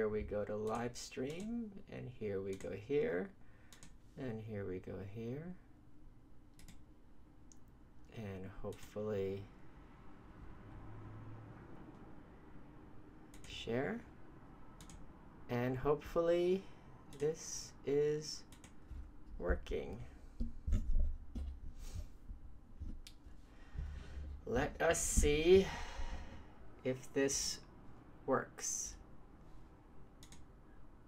here we go to live stream, and here we go here, and here we go here, and hopefully share, and hopefully this is working. Let us see if this works.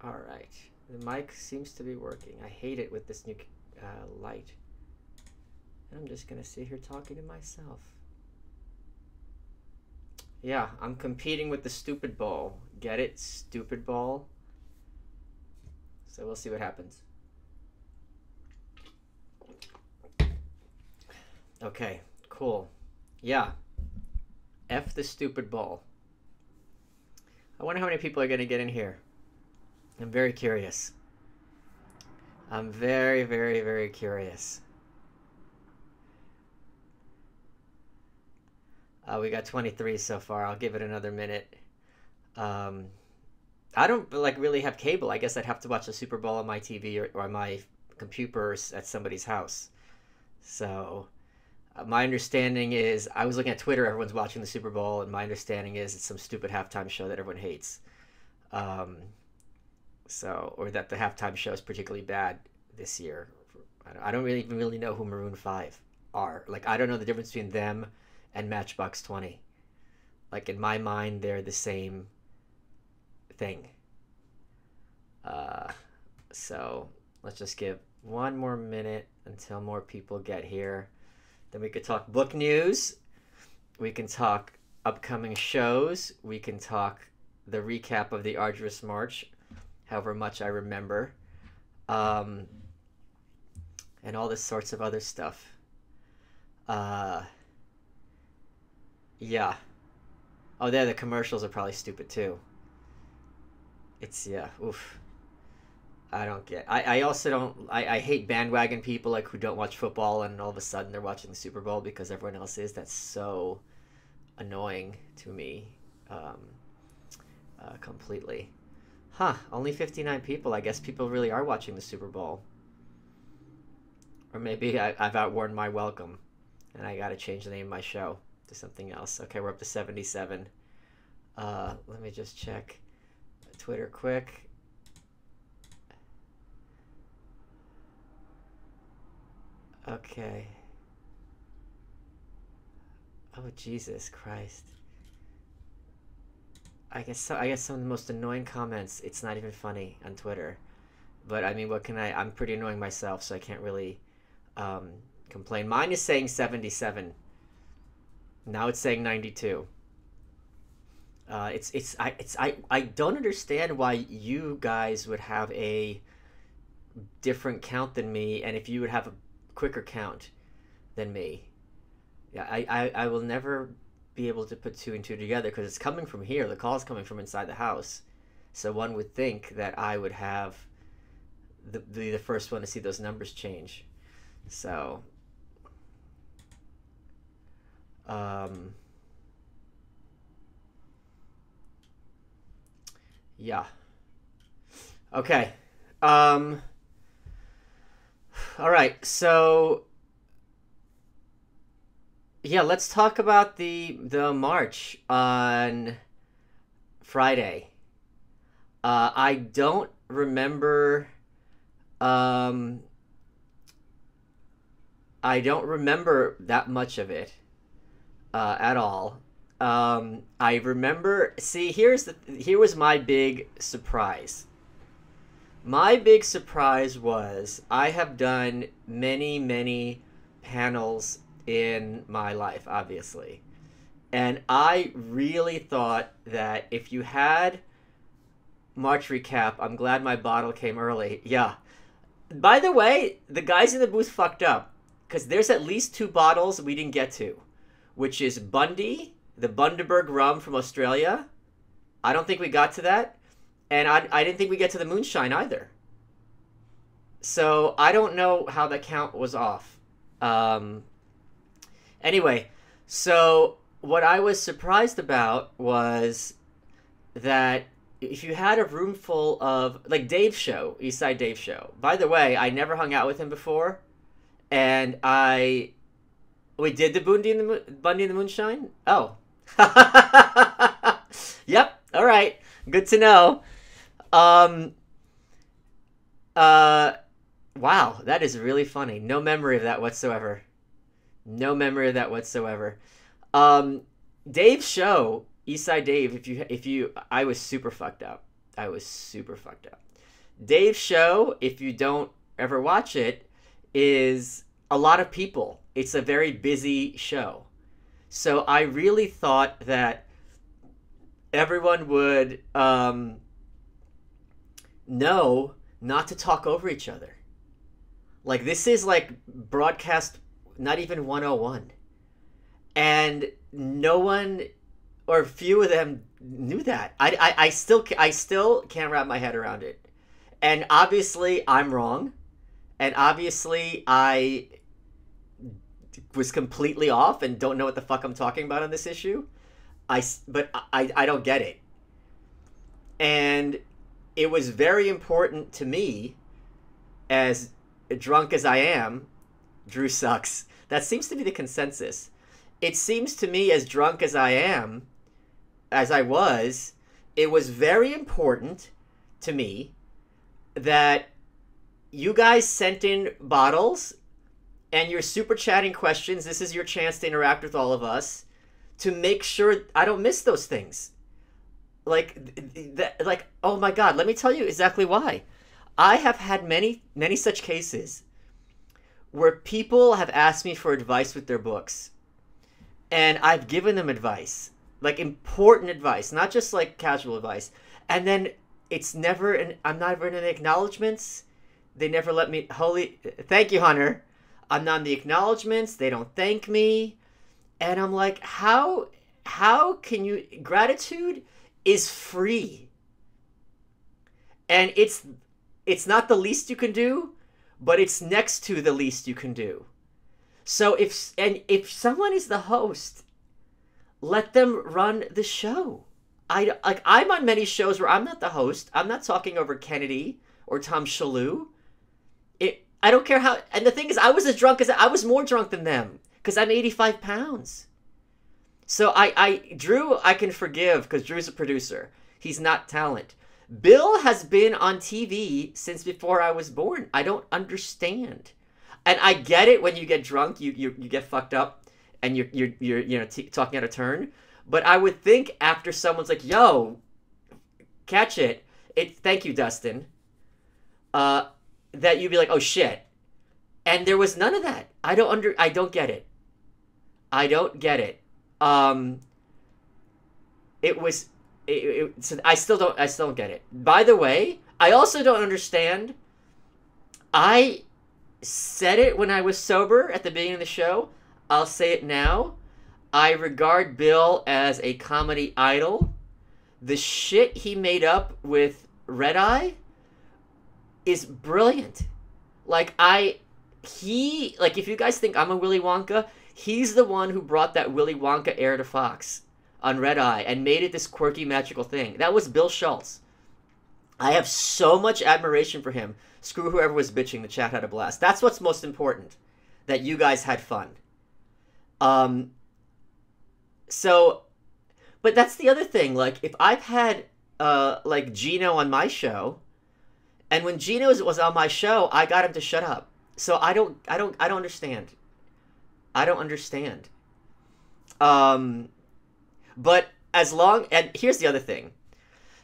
All right, the mic seems to be working. I hate it with this new light. And I'm just gonna sit here talking to myself. Yeah, I'm competing with the stupid ball. Get it? Stupid ball. So we'll see what happens. Okay, cool. Yeah. F the stupid ball. I wonder how many people are going to get in here. I'm very curious. I'm very, very, very curious. We got 23 so far. I'll give it another minute. I don't really have cable. I guess I'd have to watch the Super Bowl on my TV or on my computer at somebody's house. So my understanding is, I was looking at Twitter, everyone's watching the Super Bowl, and my understanding is it's some stupid halftime show that everyone hates. Or that the halftime show is particularly bad this year. I don't really know who Maroon 5 are. Like, I don't know the difference between them and Matchbox 20. Like, in my mind, they're the same thing. So let's just give one more minute until more people get here. Then we could talk book news. We can talk upcoming shows. We can talk the recap of the Arduous March, however much I remember. And all this sorts of other stuff. Yeah. Oh, the commercials are probably stupid too. It's, yeah, oof. I also don't, I hate bandwagon people like who don't watch football and all of a sudden they're watching the Super Bowl because everyone else is. That's so annoying to me. Completely. Huh, only 59 people. I guess people really are watching the Super Bowl. Or maybe I've outworn my welcome and I gotta change the name of my show to something else. Okay, we're up to 77. Let me just check Twitter quick. Okay. Oh, Jesus Christ. I guess some of the most annoying comments, it's not even funny on Twitter. But I mean, what can I'm pretty annoying myself, so I can't really complain. Mine is saying 77. Now it's saying 92. I don't understand why you guys would have a different count than me, and if you would have a quicker count than me. Yeah, I will never be able to put two and two together because it's coming from here. The call is coming from inside the house. So one would think that I would have be the first one to see those numbers change. So yeah. Okay. All right, so yeah, let's talk about the march on Friday. I don't remember. I don't remember that much of it at all. I remember. See, here was my big surprise. My big surprise was I have done many, many panels in my life, obviously. And I really thought that if you had March recap, I'm glad my bottle came early. Yeah. By the way, the guys in the booth fucked up because there's at least 2 bottles we didn't get to, which is Bundy, the Bundaberg rum from Australia. I don't think we got to that. And I didn't think we get to the moonshine either. So I don't know how the count was off. Anyway, so what I was surprised about was that if you had a room full of like Dave's show, Eastside Dave show. By the way, I never hung out with him before, and we did the Bundy and the Moonshine. Oh, yep. All right, good to know. Um, wow, that is really funny. No memory of that whatsoever. No memory of that whatsoever. Um, Dave's show, Eastside Dave. I was super fucked up. I was super fucked up. Dave's show, if you don't ever watch it, is a lot of people. It's a very busy show. So I really thought that everyone would know not to talk over each other. Like, this is like broadcast, not even 101. And no one or few of them knew that. I still can't wrap my head around it. And obviously I'm wrong. And obviously I was completely off and don't know what the fuck I'm talking about on this issue. But I don't get it. And it was very important to me, as drunk as I am. Drew sucks. That seems to be the consensus. It seems to me, as drunk as I am, as I was, it was very important to me that you guys sent in bottles and you're super chatting questions. This is your chance to interact with all of us to make sure I don't miss those things. Like, oh my God, let me tell you exactly why. I have had many such cases where people have asked me for advice with their books. And I've given them advice, like important advice, not just like casual advice. And then it's never, I'm not ever in the acknowledgements. They never let me, thank you, Hunter. I'm not in the acknowledgements. They don't thank me. And I'm like, how can you, gratitude is free. And it's not the least you can do, but it's next to the least you can do. So if someone is the host, let them run the show. I'm on many shows where I'm not the host. I'm not talking over Kennedy or Tom Shalhoub. I don't care how. And the thing is, I was more drunk than them because I'm 85 pounds. So Drew, I can forgive because Drew's a producer. He's not talent. Bill has been on TV since before I was born. I don't understand. And I get it, when you get drunk, you get fucked up, and you're talking out of turn. But I would think after someone's like, "Yo, catch it," thank you, Dustin. That you'd be like, "Oh shit," and there was none of that. I don't get it. I don't get it. So I still don't get it. By the way, I also don't understand. I said it when I was sober at the beginning of the show. I'll say it now. I regard Bill as a comedy idol. The shit he made up with Red Eye is brilliant. If you guys think I'm a Willy Wonka, he's the one who brought that Willy Wonka air to Fox on Red Eye and made it this quirky, magical thing. That was Bill Schultz. I have so much admiration for him. Screw whoever was bitching. The chat had a blast. That's what's most important. That you guys had fun. But that's the other thing. Like, if I've had like Gino on my show, and when Gino was on my show, I got him to shut up. So I don't understand. I don't understand. But and here's the other thing.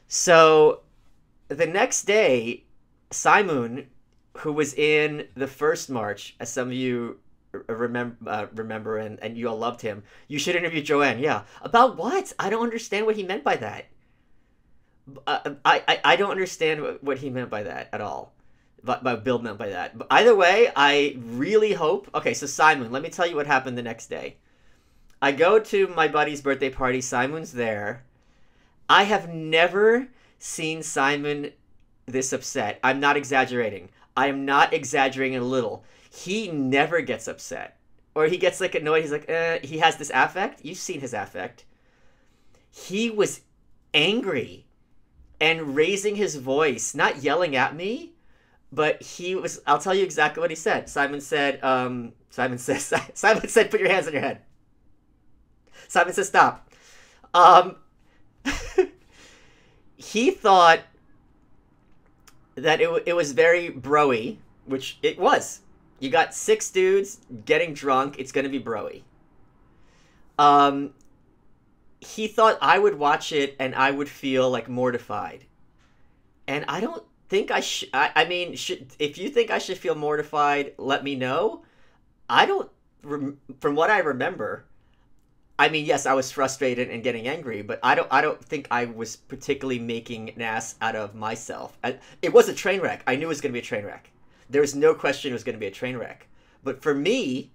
So the next day, Simon, who was in the first march, as some of you remember, and you all loved him, you should interview Joanne. Yeah. About what? I don't understand what he meant by that. I don't understand what he meant by that at all. What Bill meant by that. But either way, I really hope... Okay, so Simon, let me tell you what happened the next day. I go to my buddy's birthday party. Simon's there. I have never seen Simon this upset. I'm not exaggerating. I am not exaggerating a little. He never gets upset. Or he gets like annoyed. He's like, he has this affect. You've seen his affect. He was angry. and raising his voice, not yelling at me, but I'll tell you exactly what he said. Simon said, put your hands on your head. Simon said, stop. Um, he thought that it was very bro-y, which it was. You got 6 dudes getting drunk. It's going to be bro-y. He thought I would watch it and I would feel like mortified. And I don't think I should. I mean, if you think I should feel mortified, let me know. I don't, from what I remember, I mean, yes, I was frustrated and getting angry, but I don't think I was particularly making an ass out of myself. It was a train wreck. I knew it was going to be a train wreck. There was no question it was going to be a train wreck. But for me,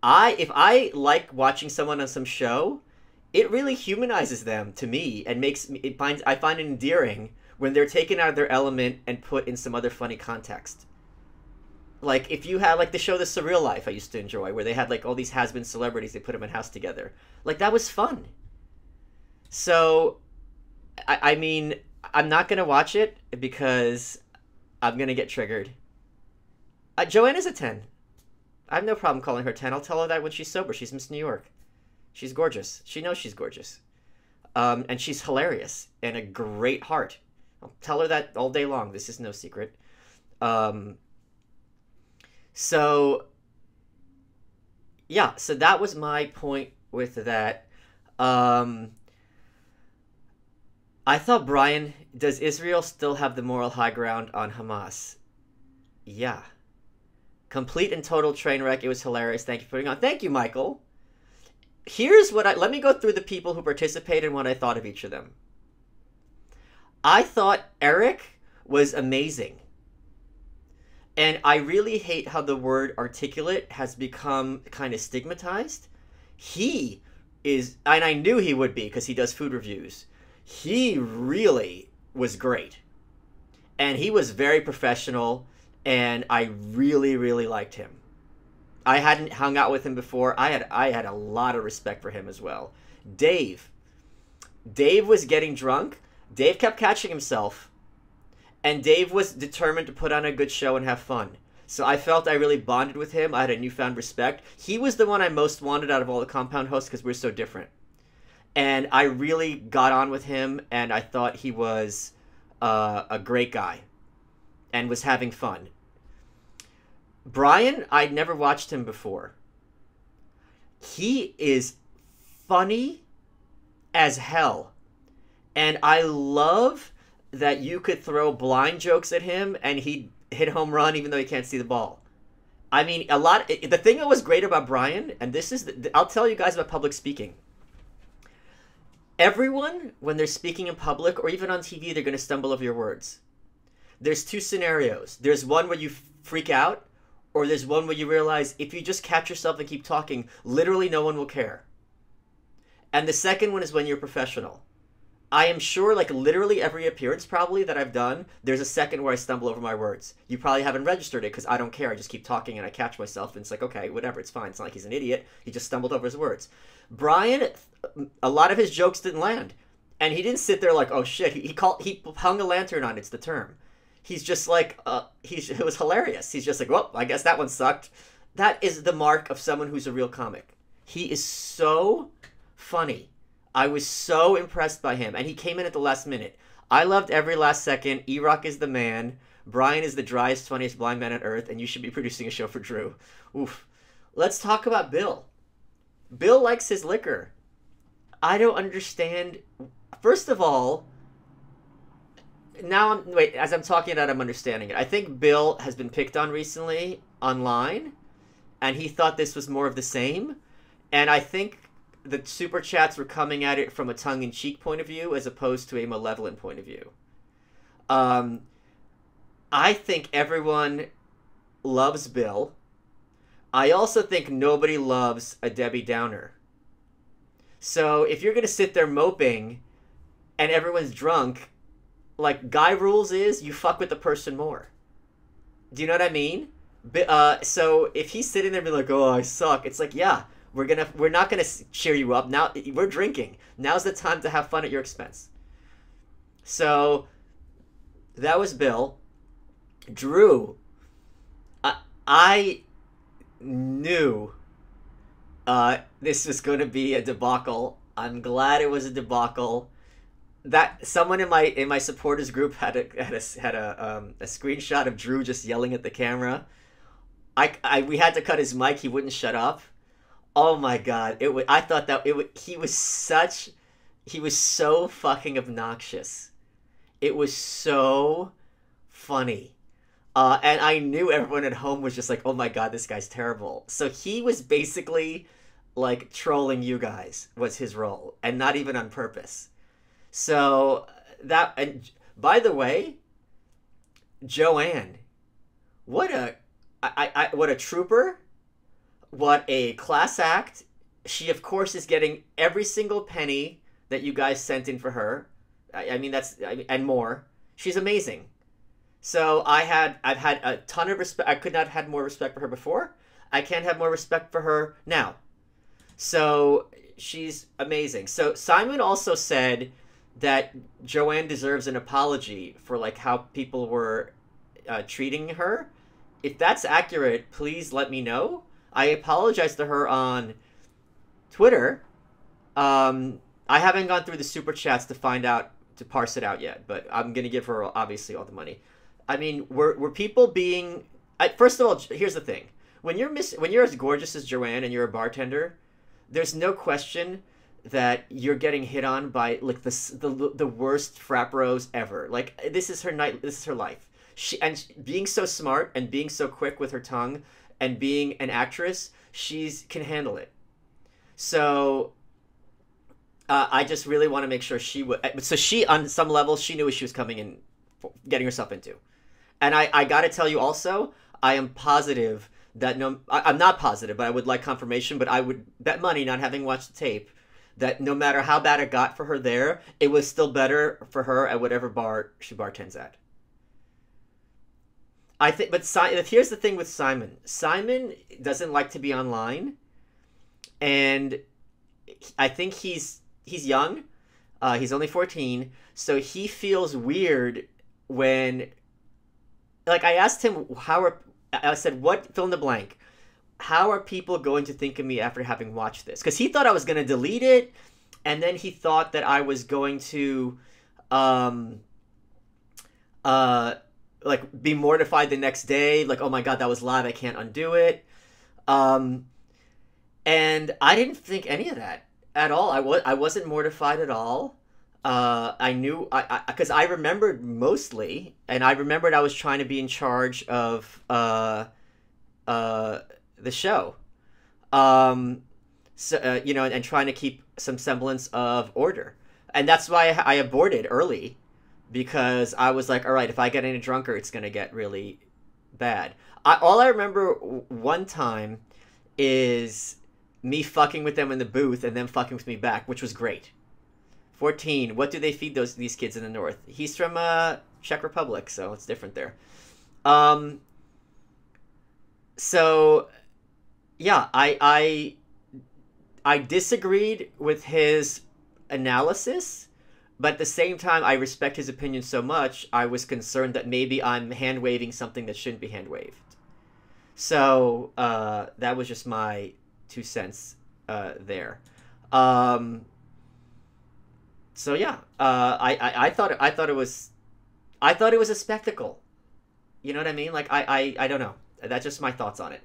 if I like watching someone on some show, it really humanizes them to me and I find it endearing when they're taken out of their element and put in some other funny context. Like, if you had, like, the show The Surreal Life I used to enjoy, where they had, like, all these has-been celebrities, they put them in a house together. Like, that was fun. So, I mean, I'm not going to watch it because I'm going to get triggered. Joanna's a 10. I have no problem calling her 10. I'll tell her that when she's sober. She's Miss New York. She's gorgeous. She knows she's gorgeous. And she's hilarious and a great heart. I'll tell her that all day long. This is no secret. So, yeah, so that was my point with that. I thought, Brian, does Israel still have the moral high ground on Hamas? Yeah. Complete and total train wreck. It was hilarious. Thank you for putting on. Thank you, Michael. Here's let me go through the people who participated and what I thought of each of them. I thought Eric was amazing. And I really hate how the word articulate has become kind of stigmatized. He is, and I knew he would be because he does food reviews. He really was great. And he was very professional, and I really, really liked him. I hadn't hung out with him before. I had a lot of respect for him as well. Dave was getting drunk. Dave kept catching himself. And Dave was determined to put on a good show and have fun. So I felt I really bonded with him. I had a newfound respect. He was the one I most wanted out of all the compound hosts because we're so different. And I really got on with him, and I thought he was a great guy and was having fun. Brian, I'd never watched him before. He is funny as hell. And I love that you could throw blind jokes at him and he'd hit home run even though he can't see the ball. I mean, the thing that was great about Brian, and this is, I'll tell you guys about public speaking. Everyone, when they're speaking in public or even on TV, they're going to stumble over your words. There's 2 scenarios. There's one where you freak out, or there's one where you realize if you just catch yourself and keep talking, literally no one will care. And the second one is when you're professional. I am sure, like, literally every appearance probably that I've done, there's a second where I stumble over my words. You probably haven't registered it because I don't care. I just keep talking and I catch myself and it's like, okay, whatever, it's fine. It's not like he's an idiot. He just stumbled over his words. Brian, a lot of his jokes didn't land. And he didn't sit there like, oh shit, he hung a lantern on, it's the term. He's just like, it was hilarious. He's just like, well, I guess that one sucked. That is the mark of someone who's a real comic. He is so funny. I was so impressed by him, and he came in at the last minute. I loved every last second. E-Rock is the man. Brian is the driest, funniest blind man on earth, and you should be producing a show for Drew. Oof. Let's talk about Bill. Bill likes his liquor. I don't understand. First of all, as I'm talking about it, I'm understanding it. I think Bill has been picked on recently online, and he thought this was more of the same. And I think the super chats were coming at it from a tongue-in-cheek point of view as opposed to a malevolent point of view. I think everyone loves Bill. I also think nobody loves a Debbie Downer. So if you're going to sit there moping and everyone's drunk, like, guy rules is you fuck with the person more. Do you know what I mean? So if he's sitting there and be like, oh, I suck, it's like, yeah, we're not gonna cheer you up. Now we're drinking. Now's the time to have fun at your expense. So that was Bill. Drew, I knew this was going to be a debacle. I'm glad it was a debacle. That someone in my supporters group had a screenshot of Drew just yelling at the camera. We had to cut his mic. He wouldn't shut up. Oh my god! I thought that he was so fucking obnoxious. It was so funny. And I knew everyone at home was just like, "Oh my god, this guy's terrible." So he was basically like trolling you guys was his role, and not even on purpose. So that and by the way, Joanne, what a what a trooper, what a class act. She of course is getting every single penny that you guys sent in for her. I mean and more. She's amazing. So I've had a ton of respect. I could not have had more respect for her before. I can't have more respect for her now. So she's amazing. So Simon also said that Joanne deserves an apology for like how people were treating her. If that's accurate, please let me know. I apologized to her on Twitter. I haven't gone through the super chats to find out to parse it out yet, but I'm gonna give her obviously all the money. I mean, were people being? First of all, here's the thing: when you're as gorgeous as Joanne and you're a bartender, there's no question that you're getting hit on by like the worst frat bros ever. Like this is her night. This is her life. Being so smart and being so quick with her tongue and being an actress, she's can handle it. So I just really want to make sure she would. So she, on some level, she knew what she was coming in, getting herself into. And I got to tell you also, I am positive that I'm not positive, but I would like confirmation. But I would bet money, not having watched the tape, that no matter how bad it got for her there, it was still better for her at whatever bar she bartends at. I think, but here's the thing with Simon. Simon doesn't like to be online, and I think he's young. He's only 14, so he feels weird when, like, I asked him I said, what, fill in the blank, how are people going to think of me after having watched this? Because he thought I was going to delete it, and then he thought that I was going to, like, be mortified the next day, like, oh my god, that was live, I can't undo it. And I didn't think any of that at all. I wasn't mortified at all. I knew because I remembered mostly, and I remembered I was trying to be in charge of the show, so and trying to keep some semblance of order, and that's why I aborted early, because I was like, all right, if I get any drunker, it's gonna get really bad. All I remember one time is me fucking with them in the booth and them fucking with me back, which was great. 14. What do they feed these kids in the north? He's from Czech Republic, so it's different there. So yeah, I disagreed with his analysis, but at the same time, I respect his opinion so much. I was concerned that maybe I'm hand waving something that shouldn't be hand waved. So that was just my 2 cents there. So yeah, I thought it was a spectacle. You know what I mean? Like I don't know. That's just my thoughts on it.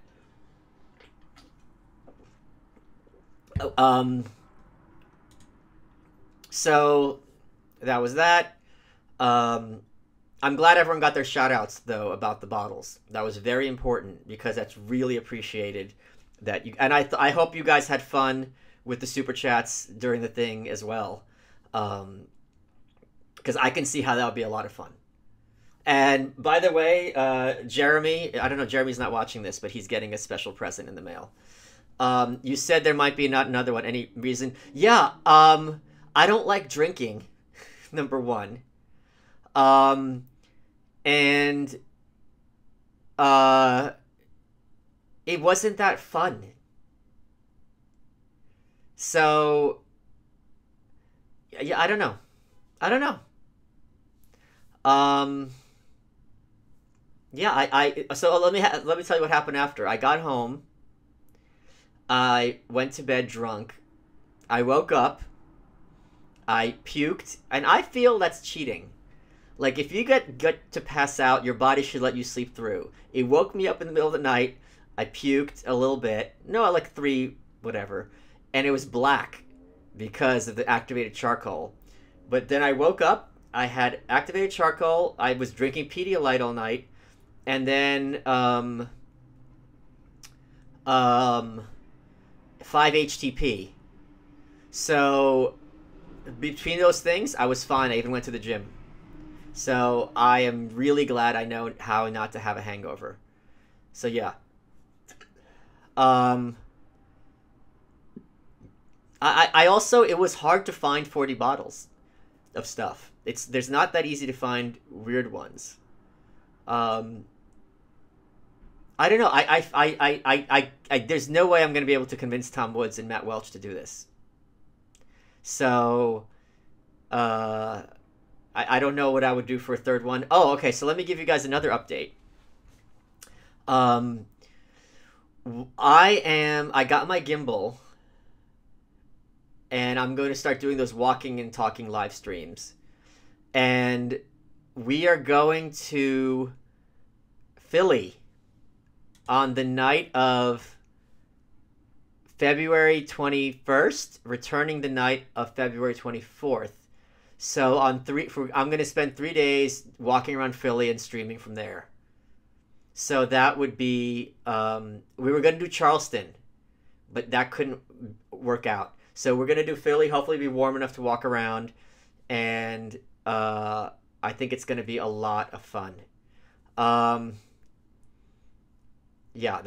So that was that. I'm glad everyone got their shout outs though about the bottles. That was very important because that's really appreciated. That you and I hope you guys had fun with the super chats during the thing as well, because I can see how that would be a lot of fun. And by the way, Jeremy, I don't know, Jeremy's not watching this, but he's getting a special present in the mail. You said there might be not another one. Any reason? Yeah. I don't like drinking. Number one. And it wasn't that fun. So yeah, I don't know. Um, yeah, so let me tell you what happened after. I got home. I went to bed drunk. I woke up. I puked, and I feel that's cheating. Like if you get to pass out, your body should let you sleep through. It woke me up in the middle of the night. I puked a little bit. No, like three, whatever, and it was black because of the activated charcoal. But then I woke up. I had activated charcoal. I was drinking Pedialyte all night, and then 5-HTP. So between those things, I was fine. I even went to the gym. So I am really glad I know how not to have a hangover. So yeah. Um, I also, it was hard to find 40 bottles of stuff. There's not that easy to find weird ones. Um, I don't know. There's no way I'm going to be able to convince Tom Woods and Matt Welch to do this. So, I don't know what I would do for a third one. Oh, okay. So let me give you guys another update. Um, I got my gimbal, and I'm going to start doing those walking and talking live streams. And we are going to Philly on the night of February 21st, returning the night of February 24th. So I'm going to spend 3 days walking around Philly and streaming from there. So that would be, we were going to do Charleston, but that couldn't work out. So we're going to do Philly, hopefully be warm enough to walk around, and I think it's going to be a lot of fun. Yeah,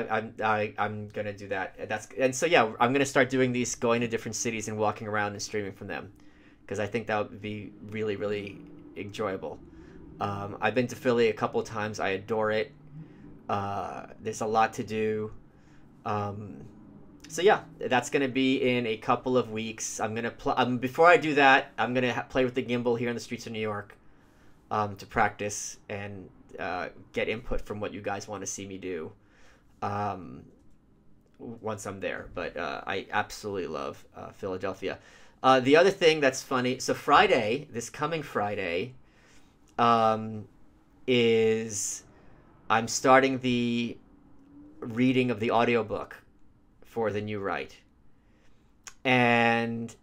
I'm gonna do that. And so yeah, I'm gonna start doing these, going to different cities and walking around and streaming from them, because I think that would be really, really enjoyable. I've been to Philly a couple of times. I adore it. There's a lot to do. So yeah, that's gonna be in a couple of weeks. I'm gonna before I do that, I'm gonna play with the gimbal here in the streets of New York, to practice and get input from what you guys want to see me do once I'm there. But I absolutely love Philadelphia. The other thing that's funny, so Friday, this coming Friday, is I'm starting the reading of the audiobook for the new Write. And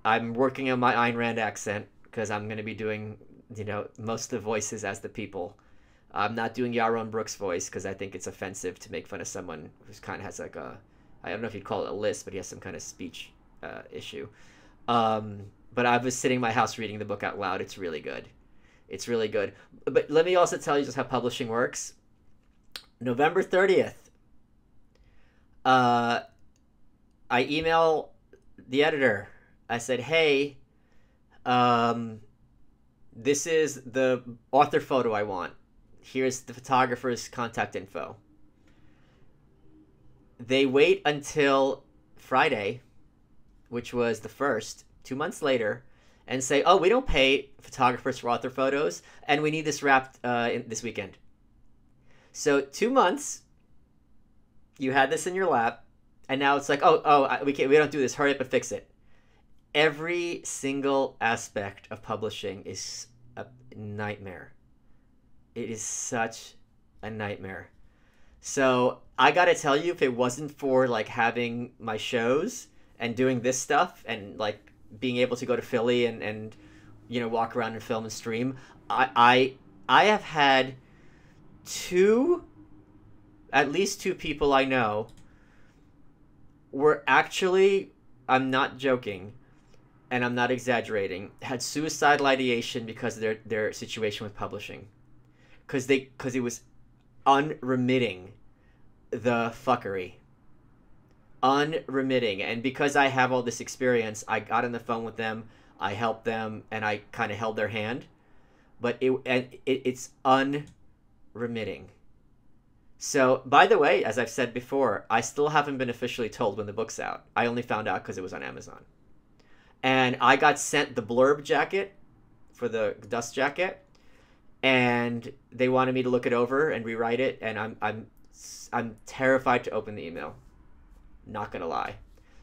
I'm working on my Ayn Rand accent, because I'm going to be doing, most of the voices as the people. I'm not doing Yaron Brooks' voice, because I think it's offensive to make fun of someone who kind of has like a, I don't know if you'd call it a lisp, but he has some kind of speech issue. But I was sitting in my house reading the book out loud. It's really good. It's really good. But let me also tell you just how publishing works. November 30th, I email the editor. I said, hey, this is the author photo I want. Here's the photographer's contact info. They wait until Friday, which was the 1st, 2 months later, and say, oh, we don't pay photographers for author photos, and we need this wrapped this weekend. So 2 months, you had this in your lap, and now it's like, we don't do this. Hurry up and fix it. Every single aspect of publishing is a nightmare. It is such a nightmare. So I gotta tell you, if it wasn't for like having my shows and doing this stuff and like being able to go to Philly and walk around and film and stream, I have had at least two people I know were actually, I'm not joking, and I'm not exaggerating, had suicidal ideation because of their situation with publishing. Because it was unremitting, the fuckery. Unremitting. And because I have all this experience, I got on the phone with them, I helped them, and I kind of held their hand. But it's unremitting. So, by the way, as I've said before, I still haven't been officially told when the book's out. I only found out because it was on Amazon. And I got sent the blurb jacket for the dust jacket, and they wanted me to look it over and rewrite it, and I'm terrified to open the email. Not gonna lie.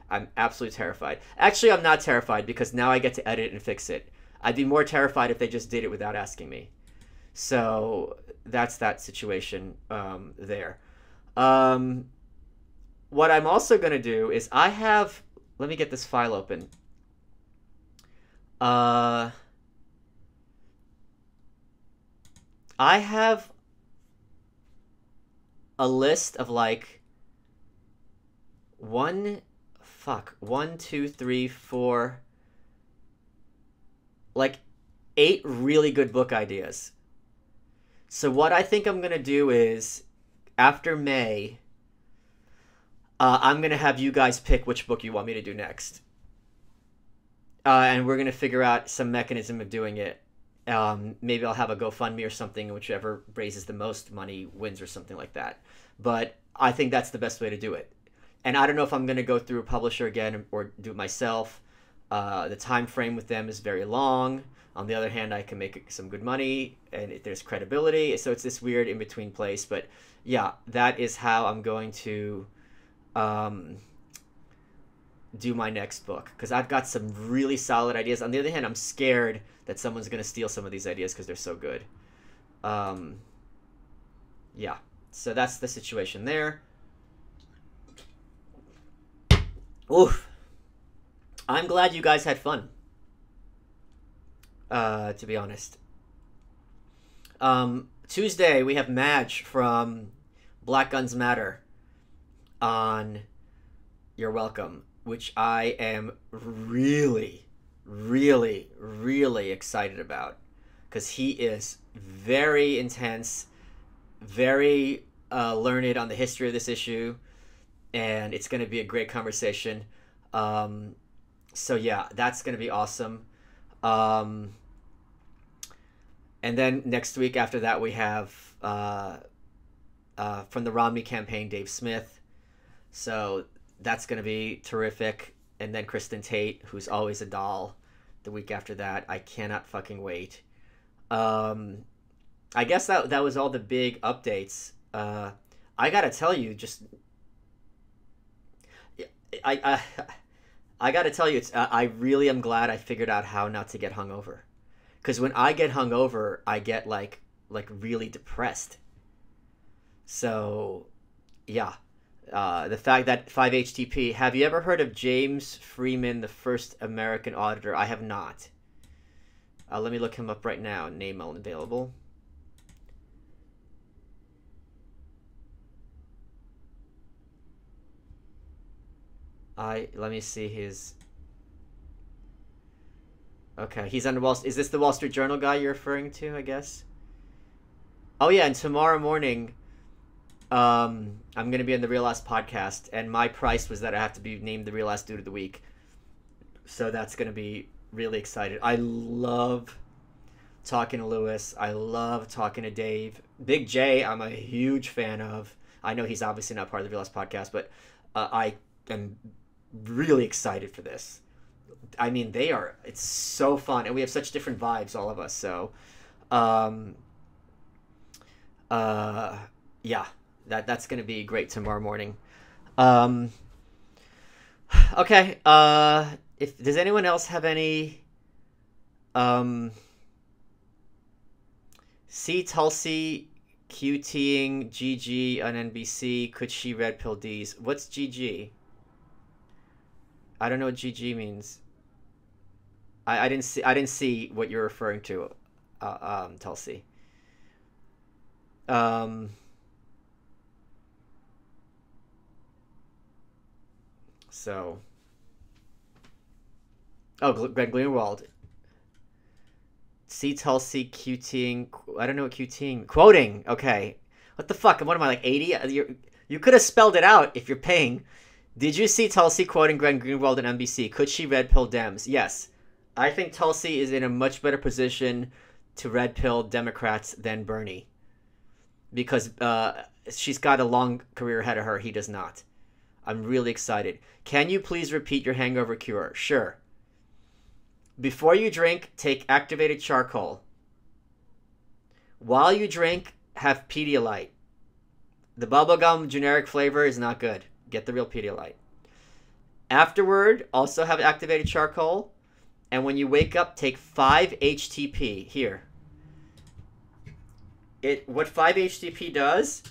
I'm absolutely terrified. Actually, I'm not terrified because now I get to edit and fix it. I'd be more terrified if they just did it without asking me. So that's that situation there. What I'm also going to do is I have... Let me get this file open. I have a list of like... one, two, three, four... like 8 really good book ideas. So what I think I'm going to do is, after May, I'm going to have you guys pick which book you want me to do next. And we're going to figure out some mechanism of doing it. Maybe I'll have a GoFundMe or something, whichever raises the most money wins or something like that. But I think that's the best way to do it. And I don't know if I'm going to go through a publisher again or do it myself. The time frame with them is very long. On the other hand, I can make some good money, and there's credibility. So it's this weird in-between place. But yeah, that is how I'm going to do my next book, because I've got some really solid ideas. On the other hand, I'm scared that someone's going to steal some of these ideas because they're so good. Yeah, so that's the situation there. Oof. I'm glad you guys had fun. To be honest. Tuesday, we have Madge from Black Guns Matter on You're Welcome, which I am really, really, really excited about, because he is very intense, very learned on the history of this issue, and it's going to be a great conversation. So yeah, that's going to be awesome. And then next week after that, we have from the Romney campaign, Dave Smith. So that's going to be terrific. And then Kristen Tate, who's always a doll, the week after that. I cannot fucking wait. I guess that was all the big updates. I got to tell you, just... I got to tell you, I really am glad I figured out how not to get hungover. Because when I get hungover, I get like really depressed. So, yeah. The fact that 5-HTP... Have you ever heard of James Freeman, the first American auditor? I have not. Let me look him up right now. Name unavailable. Let me see his... Okay, he's on the Wall... Is this the Wall Street Journal guy you're referring to, I guess? Oh yeah, and tomorrow morning, I'm going to be on the Real Ass podcast, and my price was that I have to be named the Real Ass Dude of the Week. So that's going to be really excited. I love talking to Lewis. I love talking to Dave. Big J, I'm a huge fan of. I know he's obviously not part of the Real Ass podcast, but I am really excited for this. I mean, it's so fun, and we have such different vibes, all of us. So, yeah, that's going to be great tomorrow morning. Okay. Does anyone else have any, see Tulsi QTing GG on NBC. Could she red pill D's? What's GG? I don't know what GG means. I didn't see what you're referring to, Tulsi. So. Oh, Greg Greenwald. See Tulsi QTing. I don't know what QTing. Quoting. Okay. What the fuck? What am I, like 80? You could have spelled it out if you're paying. Did you see Tulsi quoting Greg Greenwald on NBC? Could she red pill Dems? Yes. I think Tulsi is in a much better position to red pill Democrats than Bernie. Because she's got a long career ahead of her. He does not. I'm really excited. Can you please repeat your hangover cure? Sure. Before you drink, take activated charcoal While you drink, have Pedialyte. The bubblegum generic flavor is not good. Get the real Pedialyte. Afterward, also have activated charcoal. And when you wake up, take 5-HTP. Here. What 5-HTP does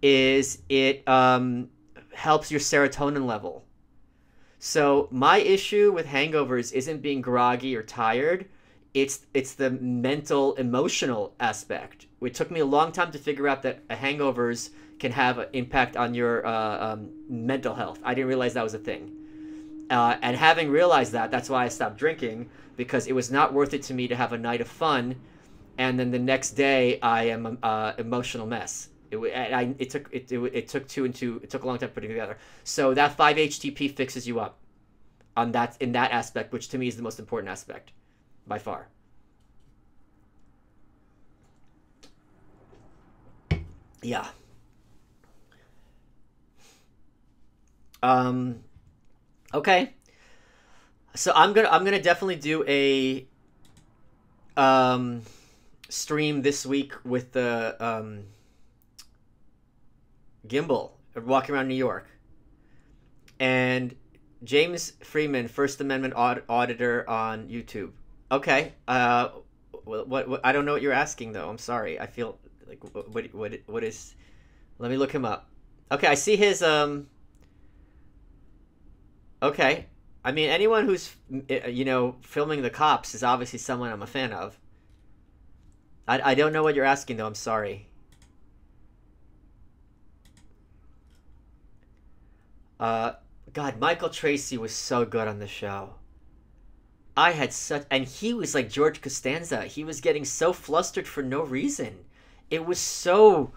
is it helps your serotonin level. So my issue with hangovers isn't being groggy or tired. It's the mental, emotional aspect. It took me a long time to figure out that hangovers can have an impact on your mental health. I didn't realize that was a thing. And having realized that, that's why I stopped drinking, because it was not worth it to me to have a night of fun, and then the next day I am an emotional mess. It took two and two. It took a long time putting it together. So that 5-HTP fixes you up on that in that aspect, which to me is the most important aspect, by far. Yeah. Okay. So I'm gonna definitely do a stream this week with the gimbal, walking around New York. And James Freeman, First Amendment auditor on YouTube. Okay. What I don't know what you're asking though. I'm sorry. I feel like what is? Let me look him up. Okay, I see his Okay. I mean, anyone who's filming the cops is obviously someone I'm a fan of. I don't know what you're asking though. I'm sorry. God, Michael Tracy was so good on the show. I had such, and he was like George Costanza. He was getting so flustered for no reason. It was so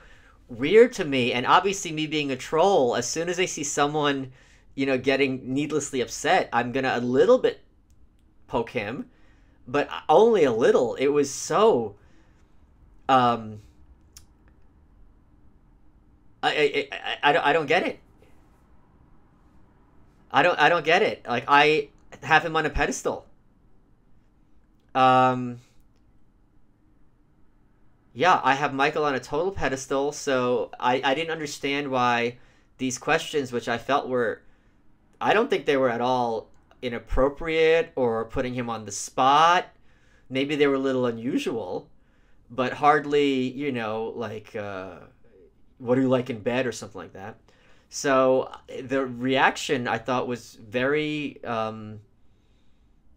weird to me, and obviously me being a troll, as soon as I see someone, getting needlessly upset, I'm gonna a little bit poke him, but only a little. It was so, I don't get it. I don't get it. Like, I have him on a pedestal. Yeah, I have Michael on a total pedestal, so I didn't understand why these questions, which I felt were, I don't think they were at all inappropriate or putting him on the spot. Maybe they were a little unusual, but hardly, like, what do you like in bed or something like that. So the reaction I thought was very, and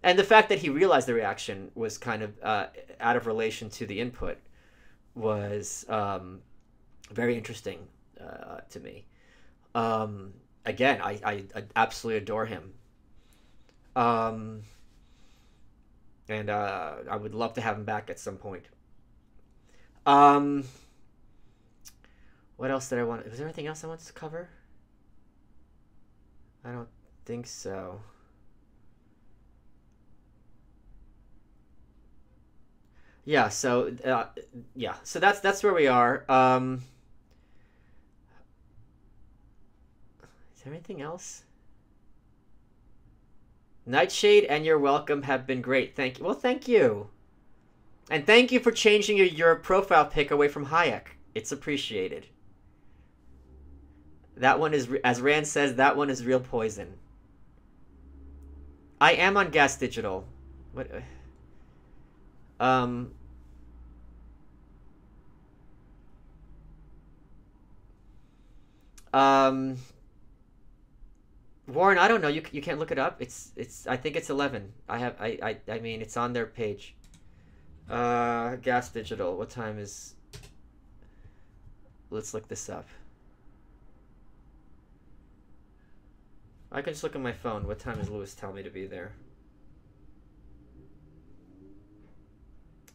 the fact that he realized the reaction was kind of out of relation to the input was very interesting to me. Again, I absolutely adore him. And I would love to have him back at some point. What else did I want? Was there anything else I wanted to cover? I don't think so. Yeah, so so that's where we are. Is there anything else? Nightshade and You're Welcome have been great. Thank you. Well, thank you. And thank you for changing your profile pic away from Hayek. It's appreciated. That one is, as Rand says, that one is real poison. I am on Gas Digital. What? Warren, I don't know. You can't look it up. It's. I think it's 11. I mean, it's on their page. Gas Digital. What time is? Let's look this up. I can just look at my phone. What time is Lewis telling me to be there?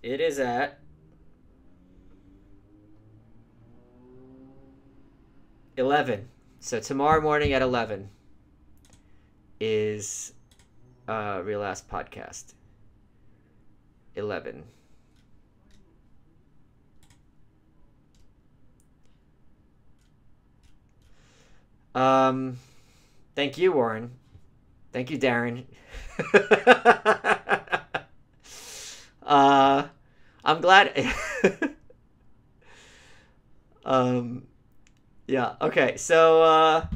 It is at 11. So tomorrow morning at 11 is Real Ass Podcast. 11. Thank you, Warren. Thank you, Darren. I'm glad. Um, yeah. Okay. So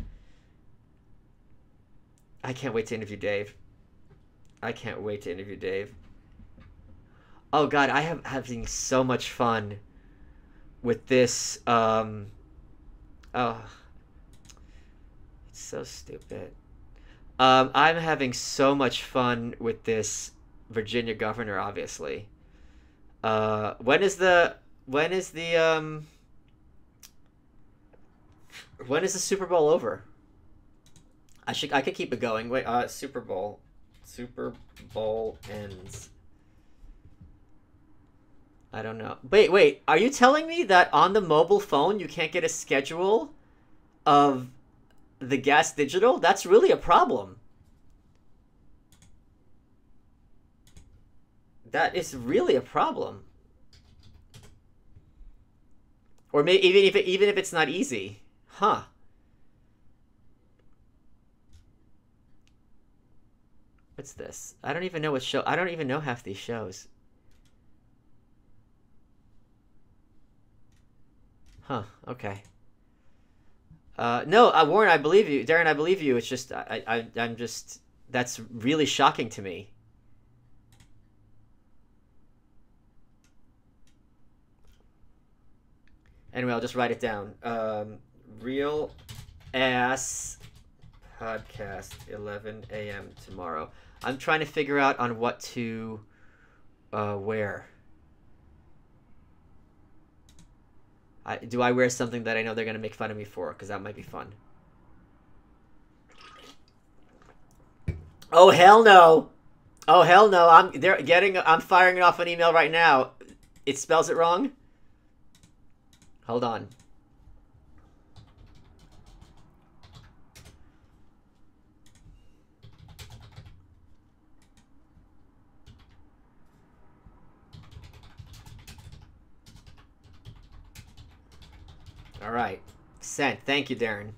I can't wait to interview Dave. I can't wait to interview Dave. Oh God, I have having so much fun with this. Oh, it's so stupid. I'm having so much fun with this Virginia governor, obviously. When is the when is the when is the Super Bowl over? I could keep it going. Wait, Super Bowl ends. I don't know. Wait. Are you telling me that on the mobile phone you can't get a schedule of the Gas Digital? That's really a problem. That is really a problem. Or maybe even if it's not easy, huh? What's this? I don't even know what show. I don't even know half these shows. Huh? Okay. No, Warren, I believe you. Darren, I believe you. It's just I'm just that's really shocking to me. Anyway, I'll just write it down. Real ass podcast 11 a.m. tomorrow. I'm trying to figure out on what to wear. Do I wear something that I know they're gonna make fun of me for? Because that might be fun. Oh hell no! Oh hell no! I'm firing off an email right now. It spells it wrong. Hold on. All right. Sent. Thank you, Darren.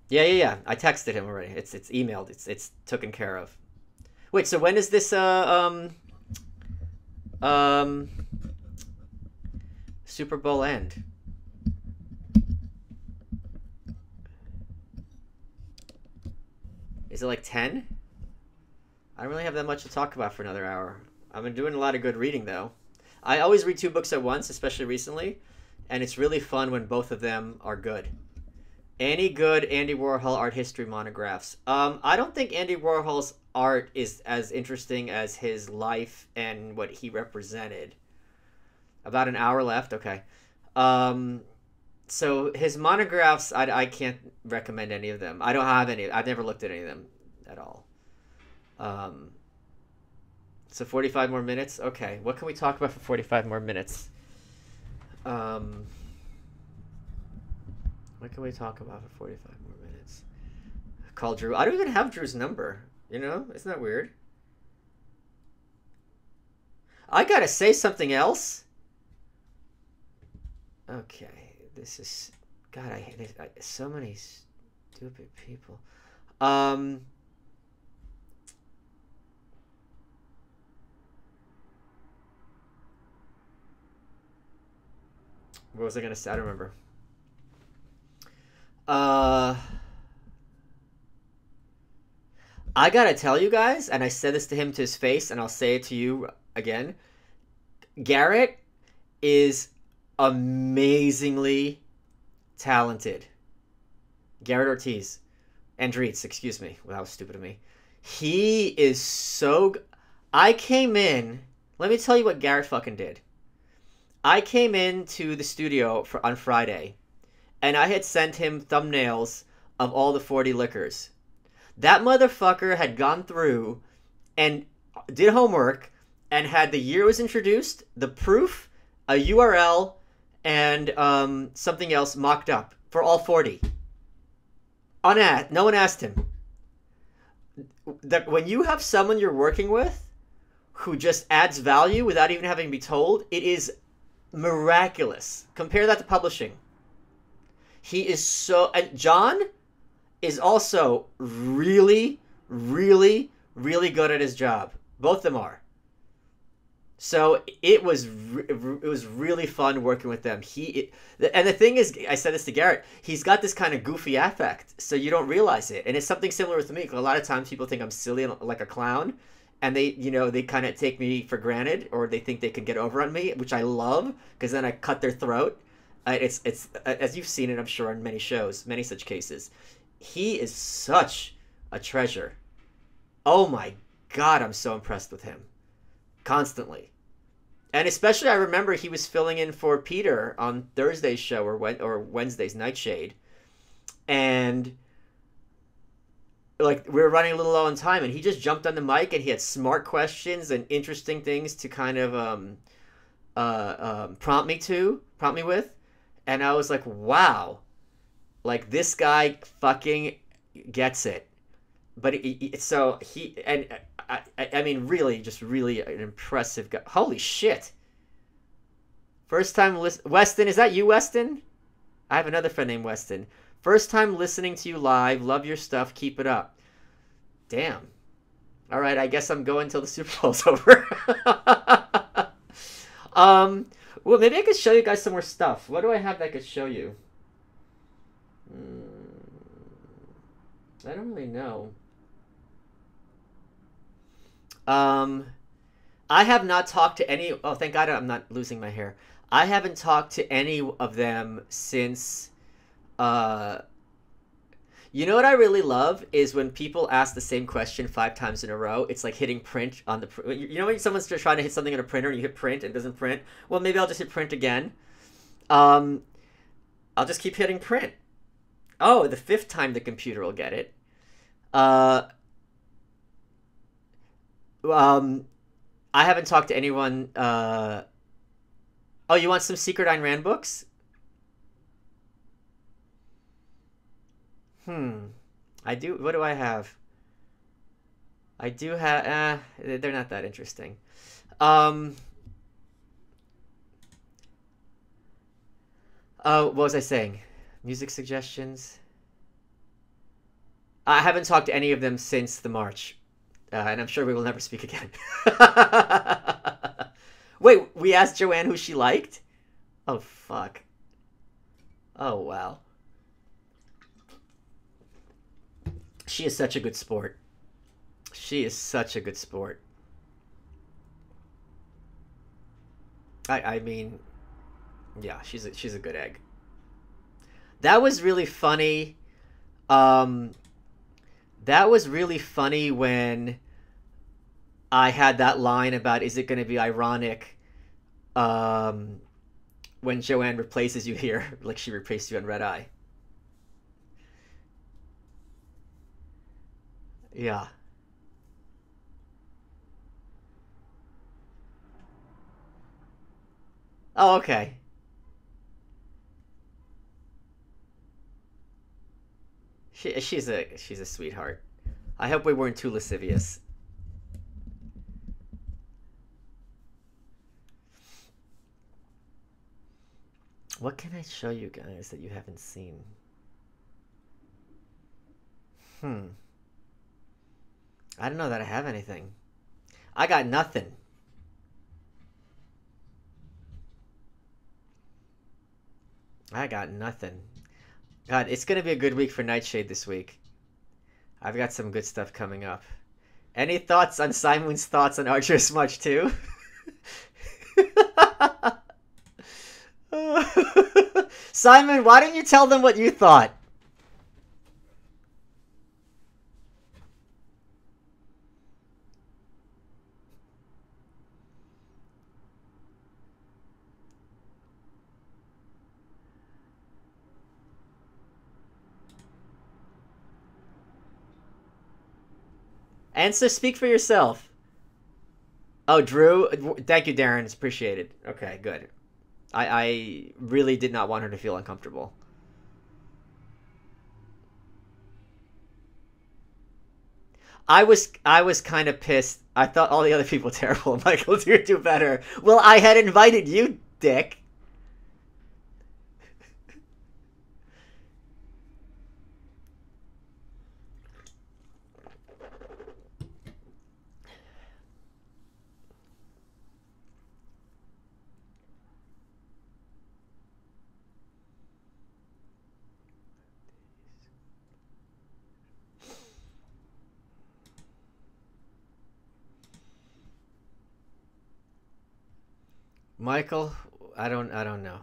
Yeah. I texted him already. It's emailed. It's taken care of. Wait, so when is this Super Bowl end? Is it like 10? I don't really have that much to talk about for another hour. I've been doing a lot of good reading though. I always read 2 books at once, especially recently, and it's really fun when both of them are good. Any good Andy Warhol art history monographs? I don't think Andy Warhol's art is as interesting as his life and what he represented. About an hour left? Okay. So his monographs, I can't recommend any of them. I don't have any. I've never looked at any of them at all. So 45 more minutes? Okay. What can we talk about for 45 more minutes? What can we talk about for 45 more minutes? Call Drew. I don't even have Drew's number. You know? Isn't that weird? I gotta say something else. Okay. This is... God, I hate it. So many stupid people. What was I gonna say? I don't remember. I gotta tell you guys, and I said this to him to his face, and I'll say it to you again. Garrett is amazingly talented. Garrett Ortiz. Andreets, excuse me. Well, that was stupid of me. He is so... I came in... Let me tell you what Garrett fucking did. I came into the studio on Friday, and I had sent him thumbnails of all the 40 liquors. That motherfucker had gone through and did homework and had the year it was introduced, the proof, a URL, and something else mocked up for all 40. No one asked him. That when you have someone you're working with who just adds value without even having to be told, it is miraculous. Compare that to publishing. He is so... And John is also really, really, really good at his job. Both of them are. So it was really fun working with them. And the thing is, I said this to Garrett. He's got this kind of goofy affect, so you don't realize it. And it's something similar with me. A lot of times people think I'm silly and like a clown, and they kind of take me for granted, or they think they can get over on me, which I love because then I cut their throat. It's as you've seen it, I'm sure, in many shows, many such cases. He is such a treasure. Oh my God, I'm so impressed with him constantly. And especially, I remember he was filling in for Peter on Thursday's show or Wednesday's Nightshade, and like we were running a little low on time, and he just jumped on the mic and he had smart questions and interesting things to kind of prompt me with, and I was like, wow, like this guy fucking gets it. But so he and I mean, really, just really an impressive guy. Holy shit! First time Weston, is that you, Weston? I have another friend named Weston. First time listening to you live. Love your stuff. Keep it up. Damn. All right, I guess I'm going till the Super Bowl's over. Well, maybe I could show you guys some more stuff. What do I have that I could show you? I don't really know. I have not talked to any. Oh, thank God I'm not losing my hair. I haven't talked to any of them since. You know what I really love is when people ask the same question 5 times in a row. It's like hitting print on the. You know when someone's just trying to hit something on a printer and you hit print and it doesn't print. Well, maybe I'll just hit print again. I'll just keep hitting print. Oh, the 5th time the computer will get it. I haven't talked to anyone. Oh, you want some Secret Ayn Rand books? I do. What do I have? I do have. They're not that interesting. What was I saying? Music suggestions. I haven't talked to any of them since the March. And I'm sure we will never speak again. Wait, we asked Joanne who she liked? Oh, fuck. Oh, wow. She is such a good sport. She is such a good sport. I mean, yeah, she's a good egg. That was really funny. That was really funny when I had that line about, is it going to be ironic when Joanne replaces you here, like she replaced you on Red Eye. Yeah. Oh, okay. She's a sweetheart. I hope we weren't too lascivious. What can I show you guys that you haven't seen? I don't know that I have anything. I got nothing. I got nothing. God, it's gonna be a good week for Nightshade this week. I've got some good stuff coming up. Any thoughts on Simon's thoughts on Arduous Much too? Simon, why don't you tell them what you thought? Answer, speak for yourself. Oh, Drew, thank you, Darren. It's appreciated. Okay, good. I really did not want her to feel uncomfortable. I was kind of pissed. I thought all the other people were terrible. Michael, do better. Well, I had invited you, dick. Michael, I don't know.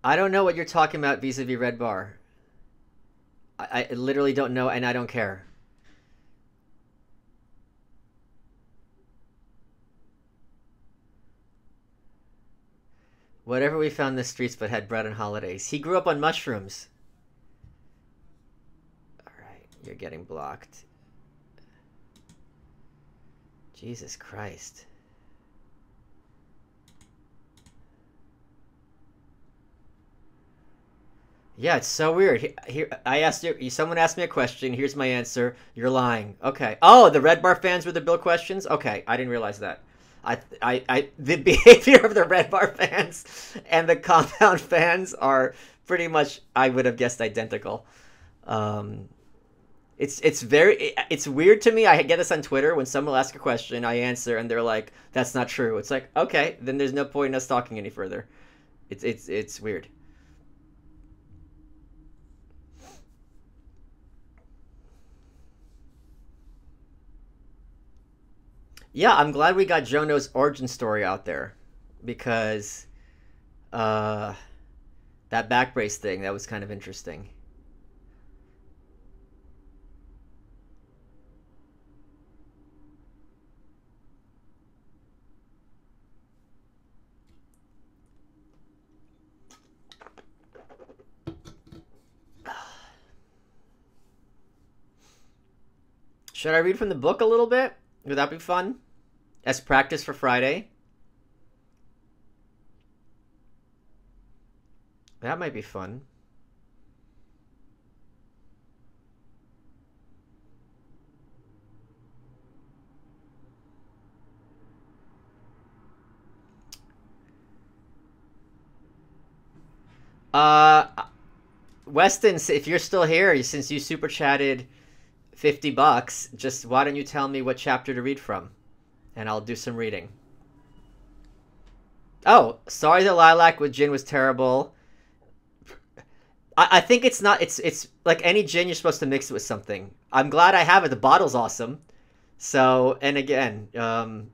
I don't know what you're talking about vis-a-vis Red Bar. I literally don't know, and I don't care. Whatever we found in the streets but had bread on holidays. He grew up on mushrooms. Alright, you're getting blocked. Jesus Christ. Yeah, it's so weird. Here, I asked you. Someone asked me a question. Here's my answer. You're lying. Okay. Oh, the Red Bar fans were the Bill questions. Okay, I didn't realize that. The behavior of the Red Bar fans and the Compound fans are pretty much, I would have guessed, identical. Um, it's weird to me. I get this on Twitter when someone will ask a question, I answer, and they're like, "That's not true." It's like, okay, then there's no point in us talking any further. It's weird. Yeah, I'm glad we got Jono's origin story out there because uh that back brace thing, that was kind of interesting. Should I read from the book a little bit? Would that be fun? As practice for Friday? That might be fun. Uh, Weston, if you're still here, since you super chatted $50, just why don't you tell me what chapter to read from? And I'll do some reading. Oh, sorry the lilac with gin was terrible. I think it's not. It's like any gin. You're supposed to mix it with something. I'm glad I have it. The bottle's awesome. So, and again, I'm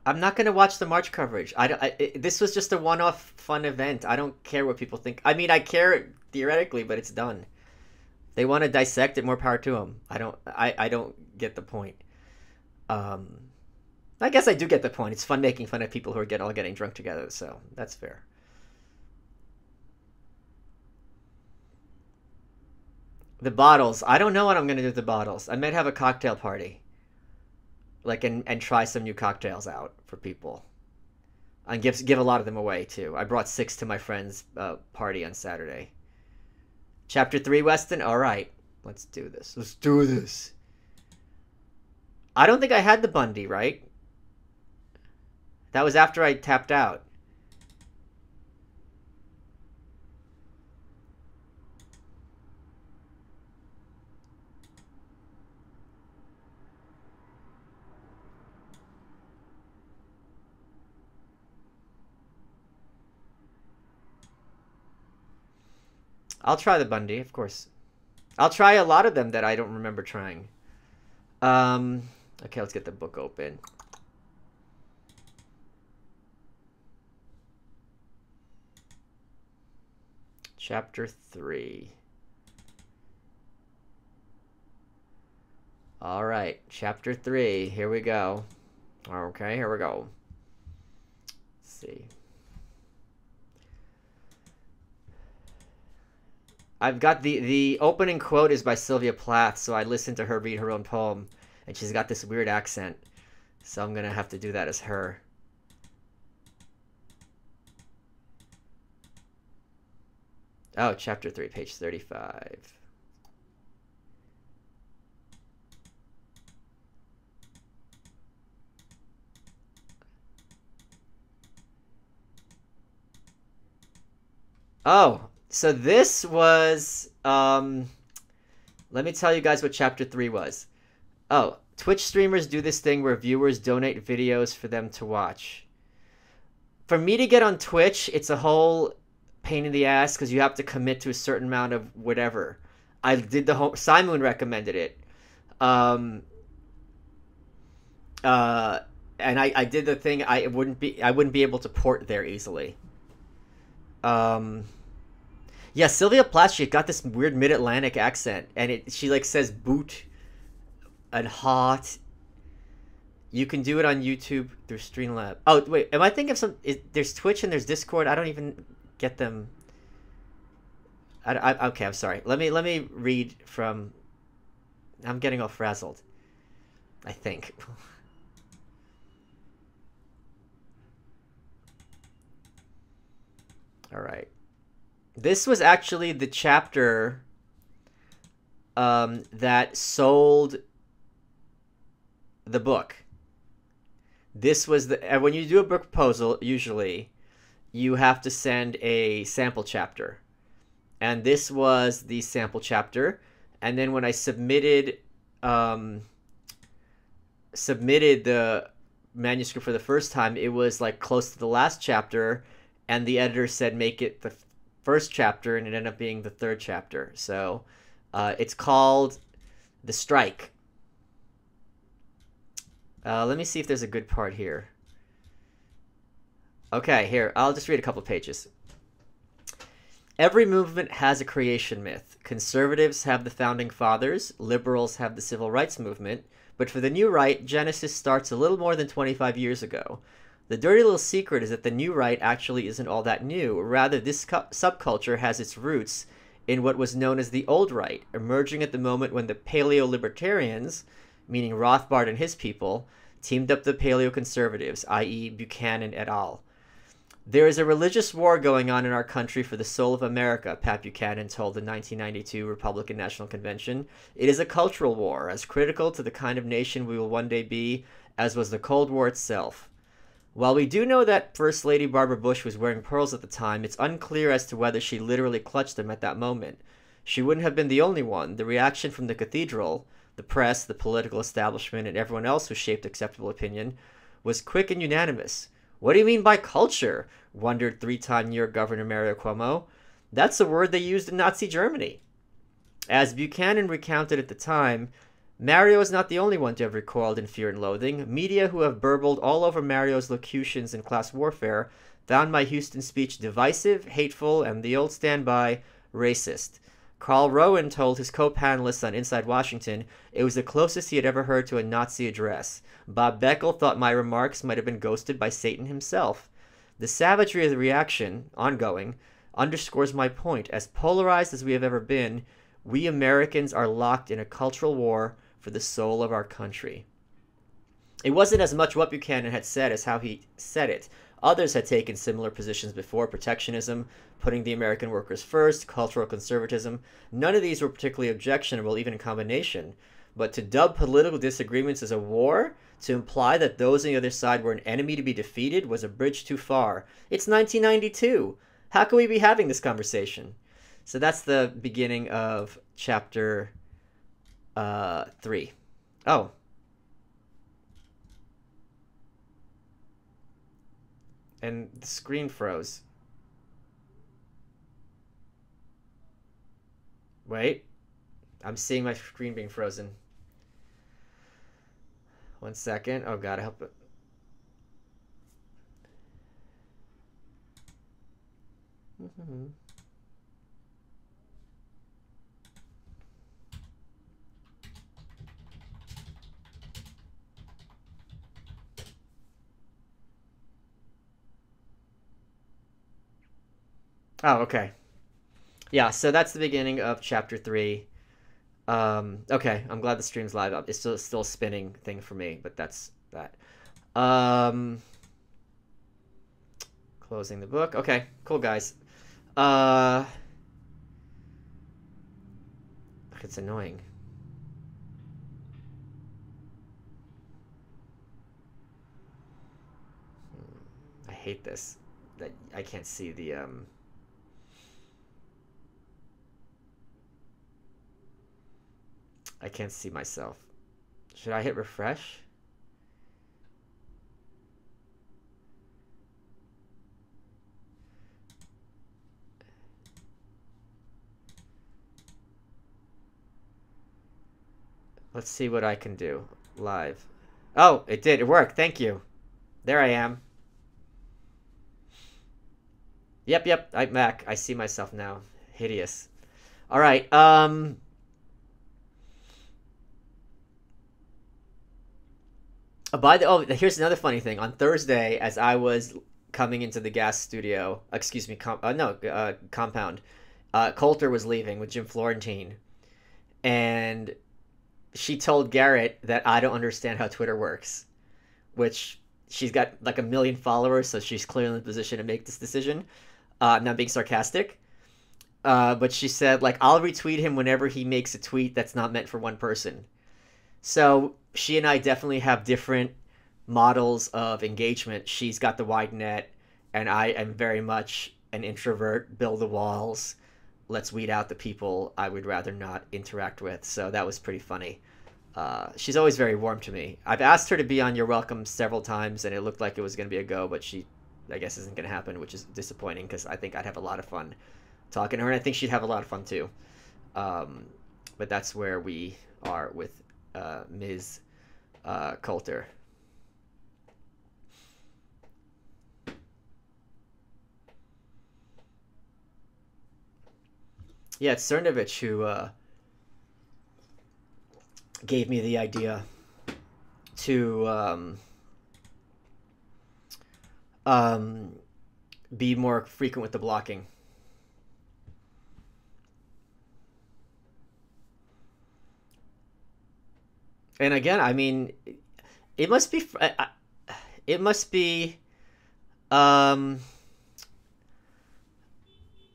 not gonna watch the March coverage. I don't. This was just a one-off fun event. I don't care what people think. I mean, I care theoretically, but it's done. They want to dissect it. More power to them. I don't. I don't get the point. Um, I guess I do get the point. It's fun making fun of people who are all getting drunk together. So that's fair. The bottles. I don't know what I'm gonna do with the bottles. I might have a cocktail party, like and try some new cocktails out for people, and give a lot of them away too. I brought 6 to my friend's party on Saturday. Chapter 3, Weston. All right, let's do this. Let's do this. I don't think I had the Bundy, right? That was after I tapped out. I'll try the Bundy, of course. I'll try a lot of them that I don't remember trying. Um, okay, let's get the book open. Chapter 3. All right, chapter 3. Here we go. Okay, here we go. Let's see. I've got the opening quote is by Sylvia Plath, so I listened to her read her own poem, and she's got this weird accent, so I'm gonna have to do that as her. Oh, chapter 3, page 35. Oh, so this was let me tell you guys what chapter 3 was. Oh, Twitch streamers do this thing where viewers donate videos for them to watch. For me to get on Twitch, it's a whole pain in the ass because you have to commit to a certain amount of whatever. I did the home. Simon recommended it. Um, uh, and I did the thing I wouldn't be able to port there easily. Um, yeah, Sylvia Plath, she got this weird mid-Atlantic accent, and she like says boot and hot. You can do it on YouTube through Streamlab. Oh wait, am I thinking of some? There's Twitch and there's Discord. I don't even get them. Okay, I'm sorry. Let me read from. I'm getting all frazzled. I think. All right. This was actually the chapter that sold the book. This was the when you do a book proposal, usually you have to send a sample chapter. And this was the sample chapter. And then when I submitted the manuscript for the first time, it was like close to the last chapter, and the editor said make it the first chapter, and it ended up being the third chapter. So it's called The Strike. Let me see if there's a good part here. Okay, here, I'll just read a couple pages. Every movement has a creation myth. Conservatives have the Founding Fathers, liberals have the Civil Rights Movement, but for the New Right, Genesis starts a little more than 25 years ago. The dirty little secret is that the New Right actually isn't all that new. Rather, this subculture has its roots in what was known as the Old Right, emerging at the moment when the Paleo-Libertarians, meaning Rothbard and his people, teamed up the Paleo-Conservatives, i.e. Buchanan et al. There is a religious war going on in our country for the soul of America, Pat Buchanan told the 1992 Republican National Convention. It is a cultural war, as critical to the kind of nation we will one day be as was the Cold War itself. While we do know that First Lady Barbara Bush was wearing pearls at the time, it's unclear as to whether she literally clutched them at that moment. She wouldn't have been the only one. The reaction from the cathedral, the press, the political establishment, and everyone else who shaped acceptable opinion was quick and unanimous. What do you mean by culture? Wondered three-time New York Governor Mario Cuomo. That's a word they used in Nazi Germany. As Buchanan recounted at the time, Mario is not the only one to have recoiled in fear and loathing. Media who have burbled all over Mario's locutions in class warfare found my Houston speech divisive, hateful, and the old standby, racist. Carl Rowan told his co-panelists on Inside Washington it was the closest he had ever heard to a Nazi address. Bob Beckel thought my remarks might have been ghosted by Satan himself. The savagery of the reaction, ongoing, underscores my point. As polarized as we have ever been, we Americans are locked in a cultural war for the soul of our country. It wasn't as much what Buchanan had said as how he said it. Others had taken similar positions before: protectionism, putting the American workers first, cultural conservatism. None of these were particularly objectionable, even in combination. But to dub political disagreements as a war, to imply that those on the other side were an enemy to be defeated, was a bridge too far. It's 1992. How can we be having this conversation? So that's the beginning of chapter 3. Oh. And the screen froze. Wait. I'm seeing my screen being frozen. 1 second. Oh god, I hope it. Oh, okay. Yeah, so that's the beginning of chapter 3. Okay, I'm glad the stream's live up. It's still a spinning thing for me, but that's that. Closing the book. Okay, cool, guys. It's annoying. I hate this. That I can't see the I can't see myself. Should I hit refresh? Let's see what I can do live. Oh, it did. It worked. Thank you. There I am. Yep. I'm back. I see myself now. Hideous. All right. Here's another funny thing. On Thursday, as I was coming into the gas studio, excuse me, compound, Coulter was leaving with Jim Florentine, and she told Garrett that I don't understand how Twitter works, which she's got like 1 million followers, so she's clearly in the position to make this decision. I'm not being sarcastic, but she said, like, I'll retweet him whenever he makes a tweet that's not meant for one person. So she and I definitely have different models of engagement. She's got the wide net, and I am very much an introvert, build the walls, let's weed out the people I would rather not interact with. So that was pretty funny. She's always very warm to me. I've asked her to be on You're Welcome several times, and it looked like it was going to be a go, but she, I guess, isn't going to happen, which is disappointing because I think I'd have a lot of fun talking to her, and I think she'd have a lot of fun too. But that's where we are with Ms. Coulter. Yeah, it's Cernovich who gave me the idea to be more frequent with the blocking. And again, I mean, it must be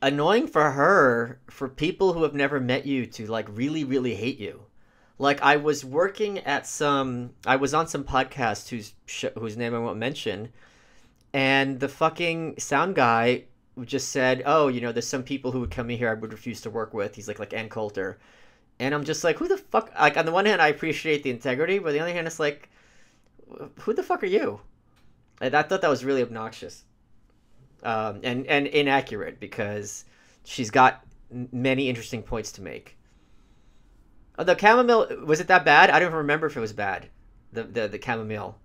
annoying for her, for people who have never met you to like really, really hate you. Like I was on some podcast whose name I won't mention, and the fucking sound guy just said, "Oh, you know, there's some people who would come in here I would refuse to work with." He's like Ann Coulter. And I'm just like, who the fuck? Like, on the one hand, I appreciate the integrity, but on the other hand, it's like, who the fuck are you? And I thought that was really obnoxious, and inaccurate, because she's got many interesting points to make. The chamomile, was it that bad? I don't even remember if it was bad. The chamomile.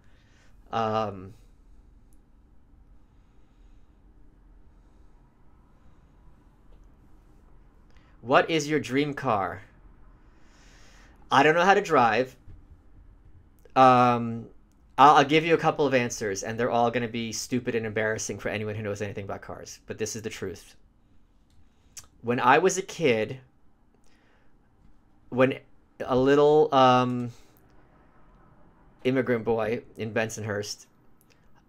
What is your dream car? I don't know how to drive. I'll give you a couple of answers, and they're all going to be stupid and embarrassing for anyone who knows anything about cars. But this is the truth. When I was a kid, when a little immigrant boy in Bensonhurst,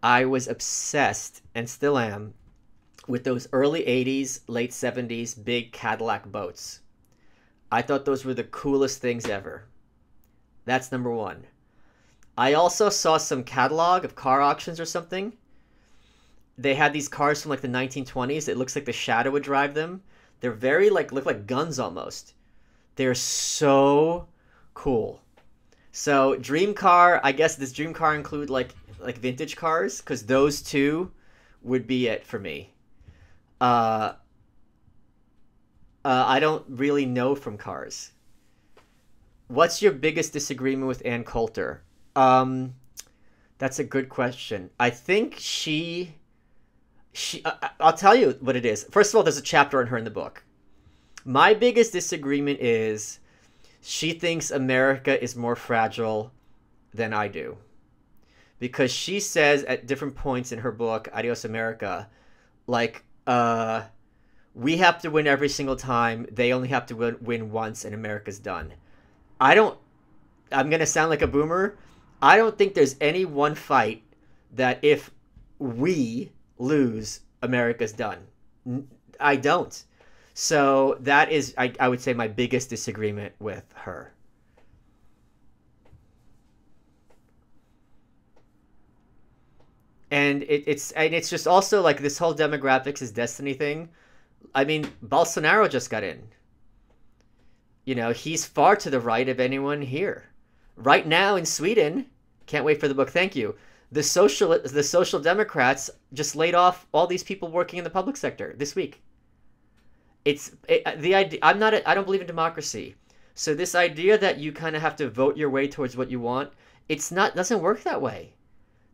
I was obsessed, and still am, with those early 80s, late 70s big Cadillac boats. I thought those were the coolest things ever. That's number one. I also saw some catalog of car auctions or something. They had these cars from like the 1920s. It looks like the Shadow would drive them. They're very look like guns almost. They're so cool. So dream car, I guess does dream car include like vintage cars? Because those two would be it for me. I don't really know from cars. What's your biggest disagreement with Ann Coulter? That's a good question. I think I'll tell you what it is. First of all, there's a chapter on her in the book. My biggest disagreement is she thinks America is more fragile than I do. Because she says at different points in her book, Adios America, like, we have to win every single time. They only have to win once, and America's done. I'm going to sound like a boomer. I don't think there's any one fight that if we lose, America's done. I don't. So that is, I would say, my biggest disagreement with her. And it's just also like this whole demographics is destiny thing. I mean, Bolsonaro just got in. You know, he's far to the right of anyone here. Right now in Sweden, can't wait for the book, thank you. The Social Democrats just laid off all these people working in the public sector this week. The idea, I don't believe in democracy, So this idea that you kind of have to vote your way towards what you want, it's not, doesn't work that way.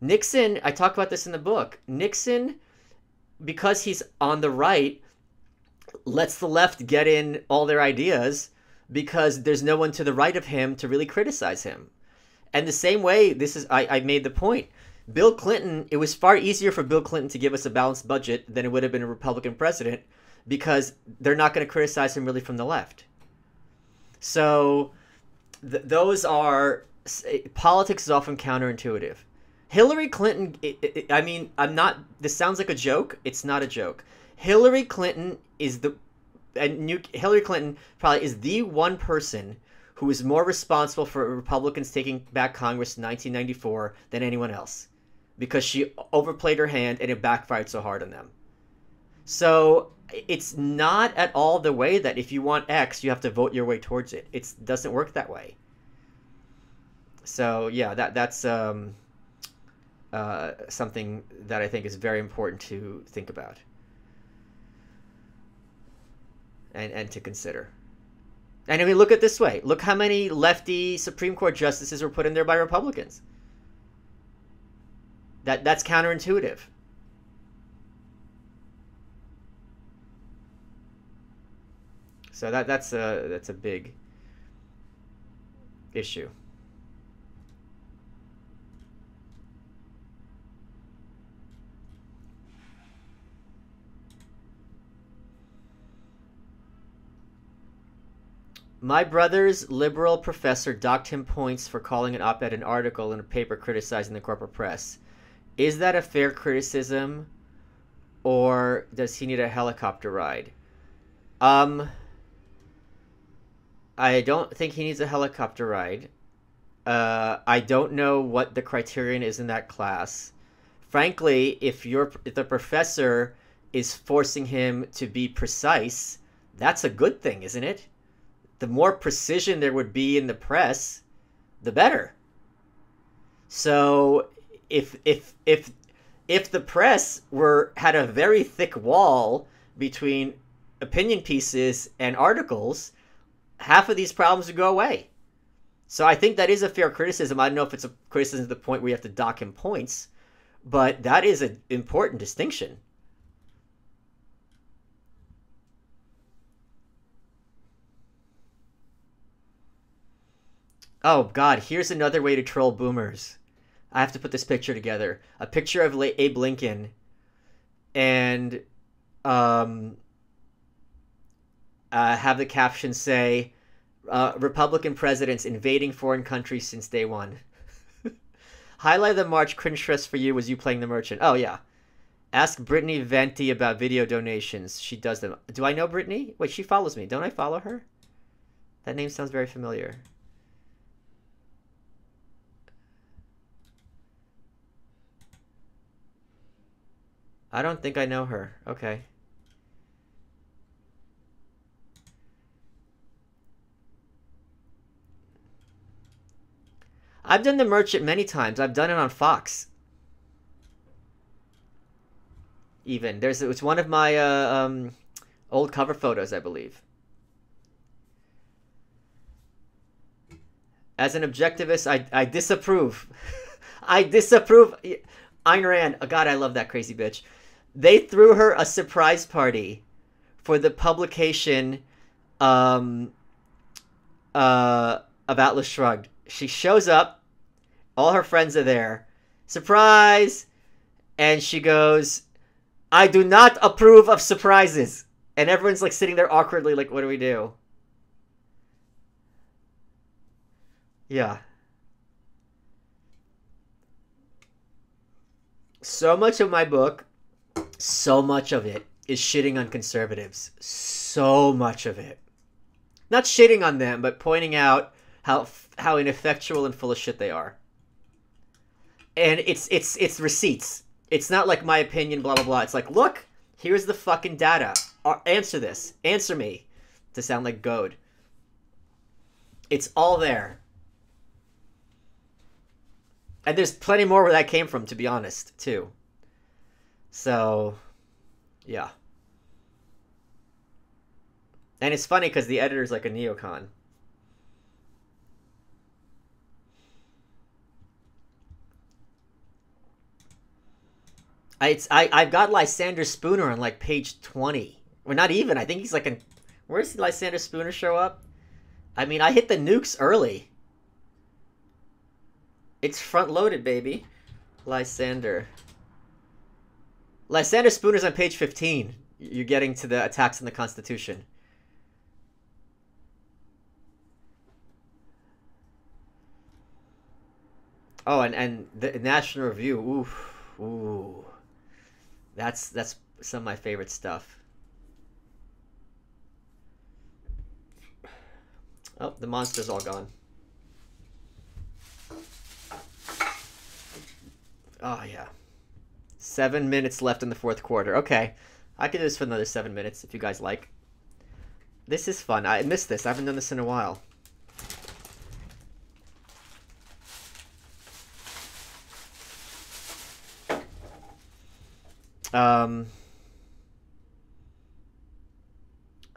Nixon, I talk about this in the book. Nixon, because he's on the right, lets the left get in all their ideas because there's no one to the right of him to really criticize him. And the same way, this is, I made the point. Bill Clinton, it was far easier for Bill Clinton to give us a balanced budget than it would have been a Republican president because they're not going to criticize him really from the left. So those are, politics is often counterintuitive. Hillary Clinton, I mean, this sounds like a joke. It's not a joke. Hillary Clinton Hillary Clinton probably is the one person who is more responsible for Republicans taking back Congress in 1994 than anyone else, because she overplayed her hand and it backfired so hard on them. So it's not at all the way that if you want X, you have to vote your way towards it. It doesn't work that way. So yeah, that's something that I think is very important to think about and to consider. And I mean, look at it this way. Look how many lefty Supreme Court justices were put in there by Republicans. That's counterintuitive. So that's a big issue. My brother's liberal professor docked him points for calling an op-ed an article in a paper criticizing the corporate press. Is that a fair criticism, or does he need a helicopter ride? I don't think he needs a helicopter ride. I don't know what the criterion is in that class. Frankly, if the professor is forcing him to be precise, that's a good thing, isn't it? The more precision there would be in the press, the better. So if the press had a very thick wall between opinion pieces and articles, half of these problems would go away. So I think that is a fair criticism. I don't know if it's a criticism to the point where you have to dock him points, but that is an important distinction. Oh, God, here's another way to troll boomers. I have to put this picture together. A picture of Abe Lincoln and have the caption say, Republican presidents invading foreign countries since day one. Highlight of the March cringe fest for you was you playing the merchant. Oh, yeah. Ask Brittany Venti about video donations. She does them. Do I know Brittany? Wait, she follows me. Don't I follow her? That name sounds very familiar. I don't think I know her. Okay. I've done the merchant many times. I've done it on Fox. Even it's one of my old cover photos, I believe. As an objectivist, I disapprove. I disapprove. Ayn Rand. Oh, God, I love that crazy bitch. They threw her a surprise party for the publication of Atlas Shrugged. She shows up. All her friends are there. Surprise! And she goes, I do not approve of surprises. And everyone's like sitting there awkwardly like, what do we do? Yeah. So much of my book, so much of it is shitting on conservatives. So much of it. Not shitting on them, but pointing out how ineffectual and full of shit they are. And it's receipts. It's not like my opinion, blah, blah, blah. It's like, look, here's the fucking data. Answer this. Answer me. To sound like goad. It's all there. And there's plenty more where that came from, to be honest, too. So, yeah. And it's funny because the editor's like a neocon. I've got Lysander Spooner on like page 20. Or not even. I think he's like in. Where's Lysander Spooner show up? I mean, I hit the nukes early. It's front loaded, baby. Lysander. Lysander Spooner's on page 15. You're getting to the attacks on the Constitution. Oh, and the National Review. Ooh. That's some of my favorite stuff. Oh, the monster's all gone. Oh, yeah. 7 minutes left in the fourth quarter. Okay. I can do this for another 7 minutes if you guys like. This is fun. I missed this. I haven't done this in a while.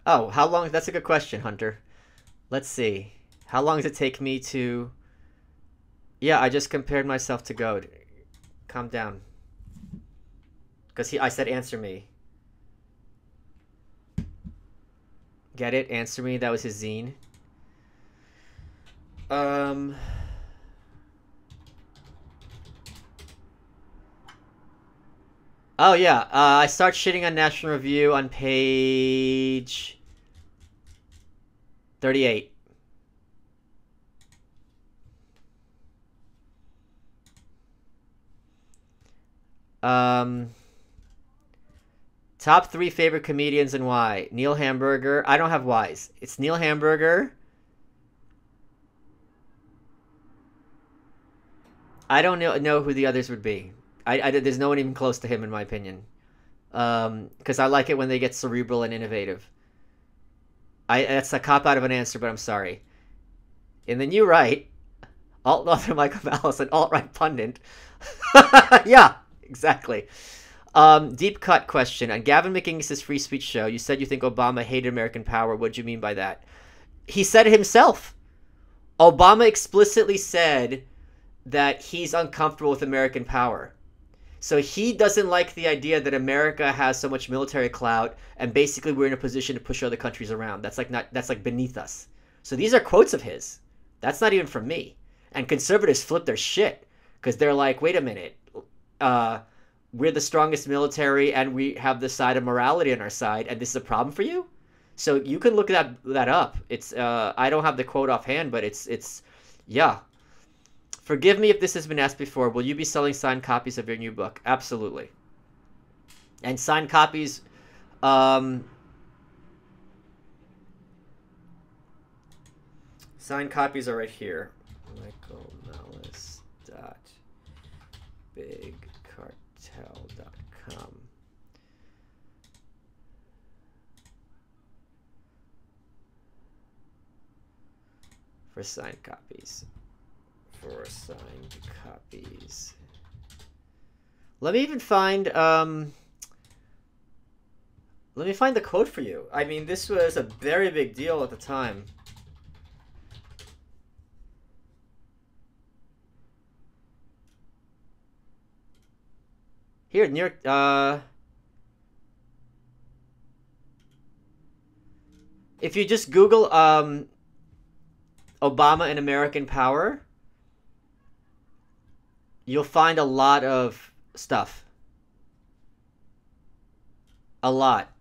Oh, how long? That's a good question, Hunter. Let's see. How long does it take me to... Yeah, I just compared myself to Goad. Calm down. Because I said answer me. Get it? Answer me. That was his zine. Oh, yeah. I start shitting on National Review on page 38. Top 3 favorite comedians and why. Neil Hamburger. I don't have whys. It's Neil Hamburger. I don't know who the others would be. There's no one even close to him, in my opinion. Because I like it when they get cerebral and innovative. That's a cop-out of an answer, but I'm sorry. And then you write, alt-author Michael Malice, an alt-right pundit. Yeah, exactly. Deep cut question. On Gavin McInglis's free speech show, you said you think Obama hated American power. What do you mean by that? He said it himself. Obama explicitly said that he's uncomfortable with American power. So he doesn't like the idea that America has so much military clout and basically we're in a position to push other countries around. That's like beneath us. So these are quotes of his. That's not even from me. And conservatives flip their shit because they're like, wait a minute. We're the strongest military and we have the side of morality on our side and this is a problem for you? So you can look that up. It's I don't have the quote offhand, but it's yeah. Forgive me if this has been asked before. Will you be selling signed copies of your new book? Absolutely. And signed copies, signed copies are right here. michaelmalice.bigcartel.com. For signed copies. Let me even find let me find the quote for you. I mean, this was a very big deal at the time. Here, New York, if you just Google Obama and American power, you'll find a lot of stuff. A lot.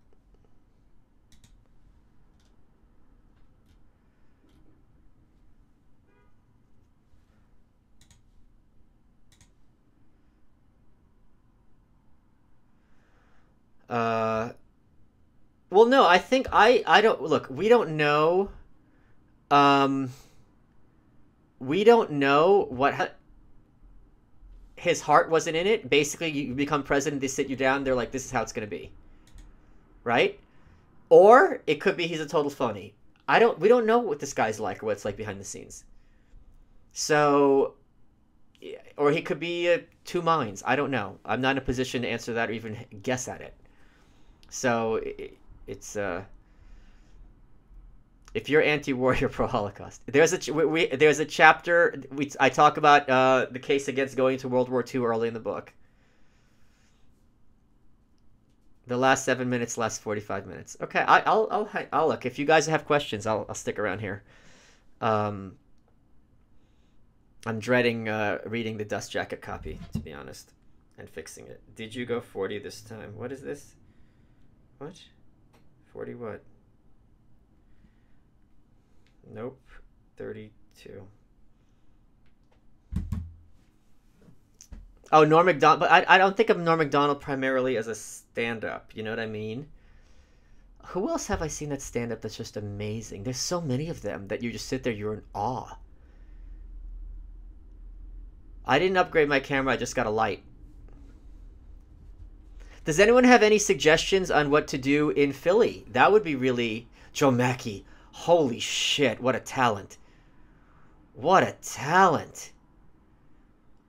Well, no, I think I don't look. We don't know. We don't know what his heart wasn't in it. Basically, you become president, they sit you down, they're like, this is how it's going to be. Right? Or it could be he's a total phony. We don't know what this guy's like or what it's like behind the scenes. So, or he could be two minds. I don't know. I'm not in a position to answer that or even guess at it. So, it's if you're anti-war, you're pro-Holocaust. There's a chapter I talk about the case against going to World War II early in the book. The last 7 minutes, last 45 minutes. Okay, I'll look. If you guys have questions, I'll stick around here. Um, I'm dreading reading the Dust Jacket copy, to be honest, and fixing it. Did you go 40 this time? What is this? What? 40 what? Nope. 32. Oh, Norm Macdonald. But I don't think of Norm Macdonald primarily as a stand-up. You know what I mean? Who else have I seen that stand-up that's just amazing? There's so many of them that you just sit there, you're in awe. I didn't upgrade my camera, I just got a light. Does anyone have any suggestions on what to do in Philly? That would be really... Joe Mackey. Holy shit, what a talent. What a talent.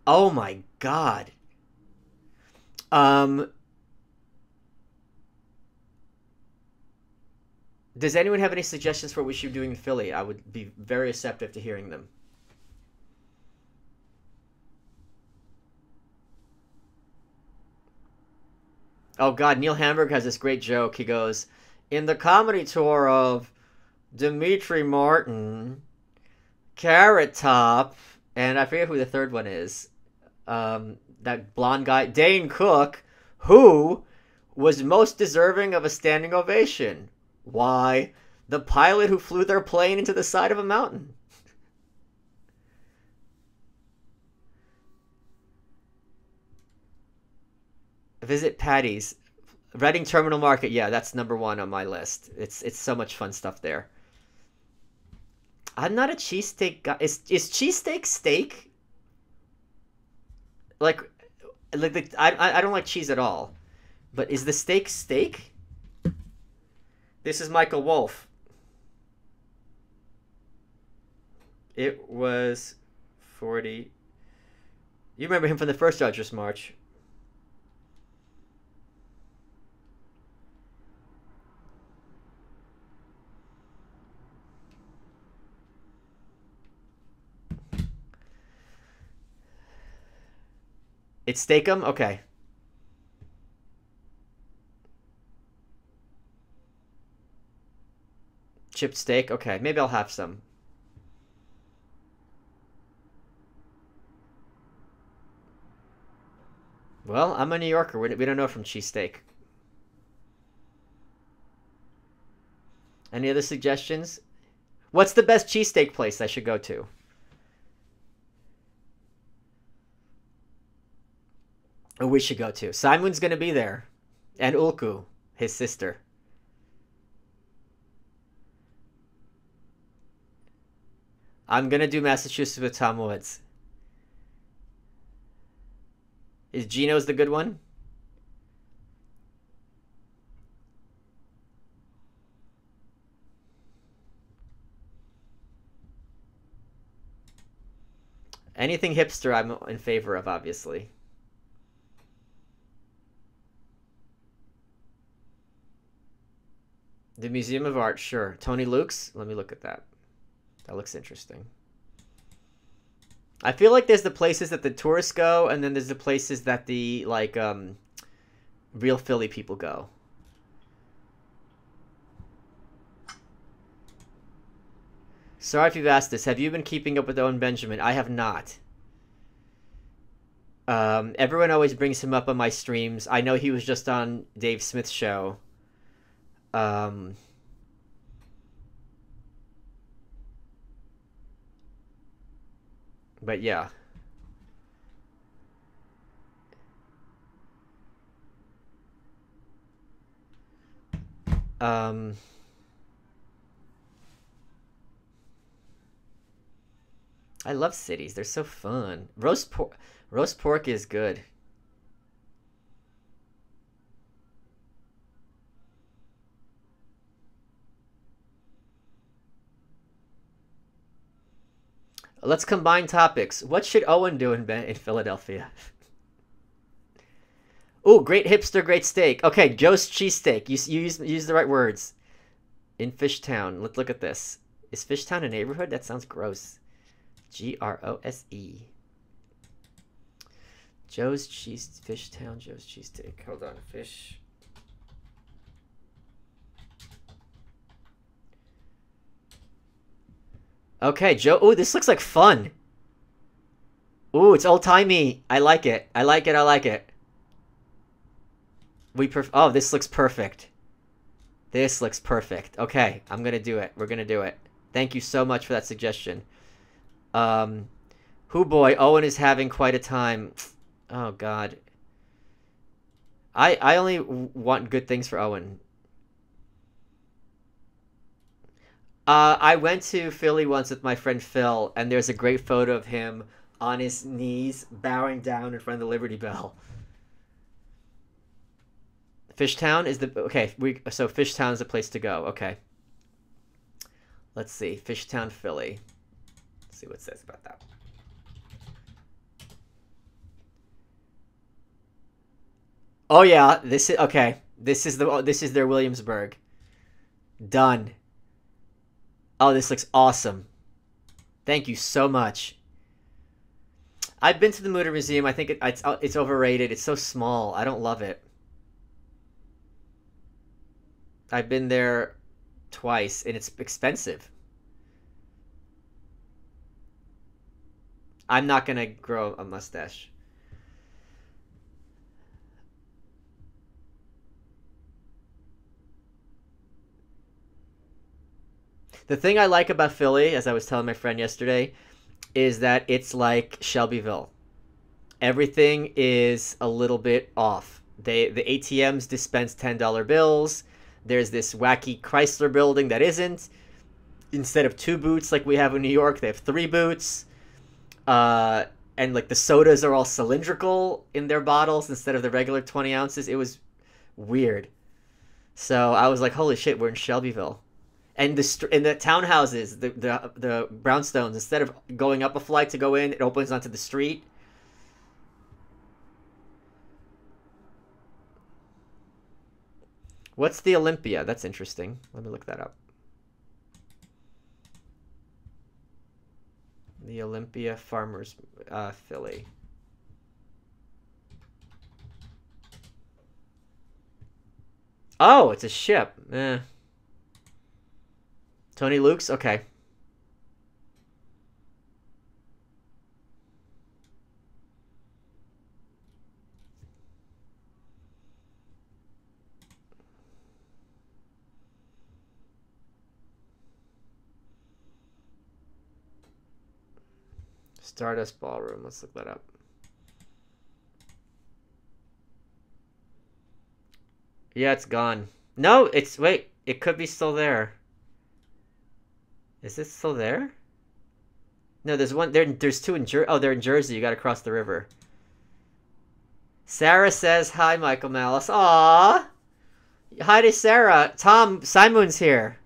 Oh my god. Does anyone have any suggestions for what we should be doing in Philly? I would be very receptive to hearing them. Oh god, Neil Hamburg has this great joke. He goes, in the comedy tour of Dimitri Martin, Carrot Top, and I forget who the third one is. That blonde guy, Dane Cook, who was most deserving of a standing ovation? Why, the pilot who flew their plane into the side of a mountain. Visit Patty's. Reading Terminal Market, yeah, that's #1 on my list. It's so much fun stuff there. I'm not a cheesesteak guy. Is cheesesteak steak? Like I don't like cheese at all. But is the steak steak? This is Michael Wolff. It was 40. You remember him from the first Arduous March. It's Steakum? Okay. Chipped steak? Okay, maybe I'll have some. Well, I'm a New Yorker. We don't know from cheesesteak. Any other suggestions? What's the best cheesesteak place I should go to? Or we should go to? Simon's going to be there. And Ulku, his sister. I'm going to do Massachusetts with Tom Woods. Is Gino's the good one? Anything hipster I'm in favor of, obviously. The Museum of Art, sure. Tony Luke's? Let me look at that. That looks interesting. I feel like there's the places that the tourists go, and then there's the places that the, like, real Philly people go. Sorry if you've asked this. Have you been keeping up with Owen Benjamin? I have not. Everyone always brings him up on my streams. I know he was just on Dave Smith's show. But yeah. I love cities. They're so fun. Roast pork is good. Let's combine topics. What should Owen do in Philadelphia? Oh, great hipster, great steak. Okay, Joe's cheesesteak. You use the right words. In Fishtown. Let's look at this. Is Fishtown a neighborhood? That sounds gross. Grose. Fishtown, Joe's cheesesteak. Hold on, Okay, Joe. Ooh, this looks like fun. Ooh, it's old-timey. I like it. I like it. I like it. Oh, this looks perfect. This looks perfect. Okay, I'm gonna do it. We're gonna do it. Thank you so much for that suggestion. Hoo boy, Owen is having quite a time. Oh God. I only want good things for Owen. I went to Philly once with my friend Phil, and there's a great photo of him on his knees, bowing down in front of the Liberty Bell. Fishtown is the okay. So Fishtown is the place to go. Okay. Let's see, Fishtown, Philly. Let's see what it says about that. Oh yeah, this is okay. This is their Williamsburg. Done. Oh, this looks awesome. Thank you so much. I've been to the Mutter Museum. I think it's overrated. It's so small. I don't love it. I've been there twice, and it's expensive. I'm not gonna grow a mustache. The thing I like about Philly, as I was telling my friend yesterday, is that it's like Shelbyville. Everything is a little bit off. The ATMs dispense $10 bills. There's this wacky Chrysler building that isn't. Instead of 2 boots like we have in New York, they have 3 boots. And like the sodas are all cylindrical in their bottles instead of the regular 20 ounces. It was weird. So I was like, holy shit, we're in Shelbyville. And the townhouses, the brownstones, instead of going up a flight to go in, it opens onto the street. What's the Olympia? That's interesting. Let me look that up. The Olympia Farmers, Philly. Oh, it's a ship. Eh. Tony Luke's? Okay. Stardust Ballroom. Let's look that up. Yeah, it's gone. No, it's... Wait. It could be still there. Is it still there? No, there's one. There's 2 in Jersey. Oh, they're in Jersey. You got to cross the river. Sarah says, hi, Michael Malice. Aww. Hi to Sarah. Tom, Simon's here.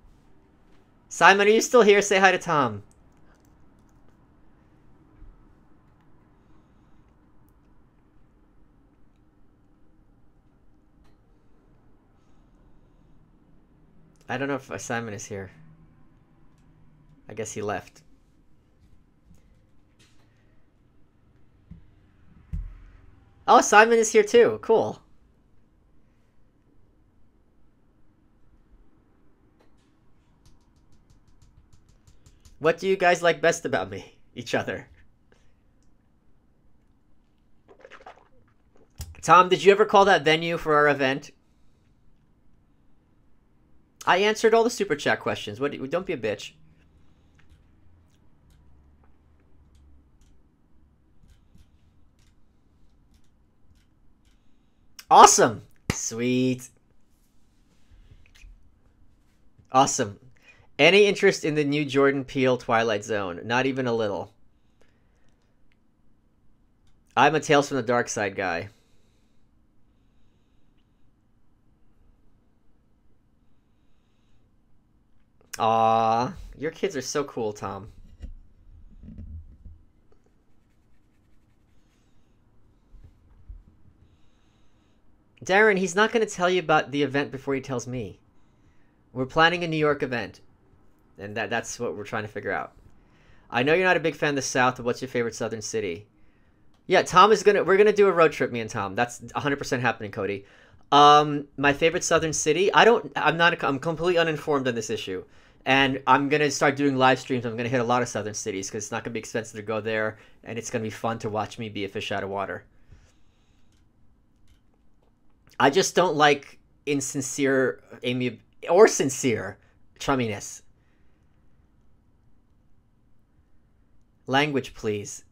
Simon, are you still here? Say hi to Tom. I don't know if Simon is here. I guess he left. Oh, Simon is here too. Cool. What do you guys like best about me? Each other. Tom, did you ever call that venue for our event? I answered all the super chat questions. Don't be a bitch. Awesome. Sweet. Awesome. Any interest in the new Jordan Peele Twilight Zone? Not even a little. I'm a Tales from the Dark Side guy. Aw, your kids are so cool, Tom. Darren, he's not going to tell you about the event before he tells me. We're planning a New York event, and that's what we're trying to figure out. I know you're not a big fan of the South, but what's your favorite Southern city? Yeah, Tom is we're gonna do a road trip, me and Tom. That's 100% happening, Cody. My favorite Southern city? I'm completely uninformed on this issue. And I'm gonna start doing live streams. I'm gonna hit a lot of southern cities because it's not gonna be expensive to go there, and it's gonna be fun to watch me be a fish out of water. I just don't like insincere amy or sincere chumminess. Language, please.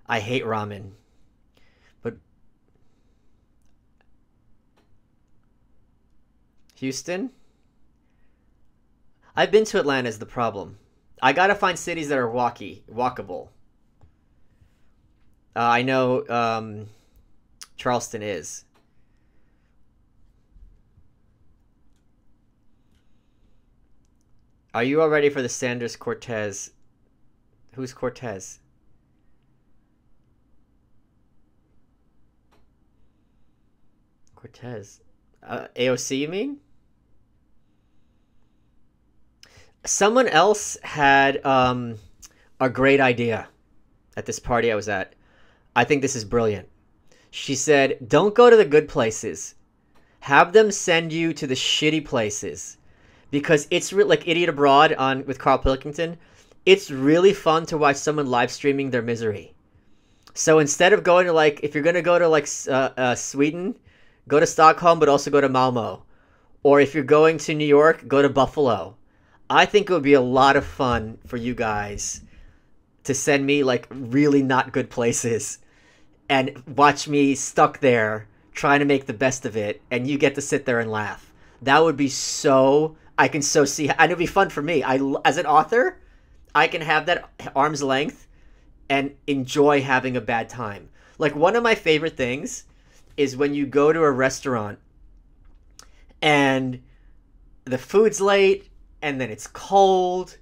I hate ramen, but Houston. I've been to Atlanta is the problem. I gotta find cities that are walkable. I know Charleston is. Are you all ready for the Sanders Cortez? Who's Cortez? Cortez. AOC, you mean? Someone else had a great idea at this party I was at. I think this is brilliant. She said, don't go to the good places. Have them send you to the shitty places. Because it's like Idiot Abroad on with Carl Pilkington. It's really fun to watch someone live streaming their misery. So instead of going to like, if you're going to go to like Sweden, go to Stockholm, but also go to Malmo. Or if you're going to New York, go to Buffalo. I think it would be a lot of fun for you guys to send me like really not good places and watch me stuck there trying to make the best of it, and you get to sit there and laugh. That would be so... I can so see... And it would be fun for me. As an author, I can have that arm's length and enjoy having a bad time. Like, one of my favorite things is when you go to a restaurant and the food's late, and then it's cold,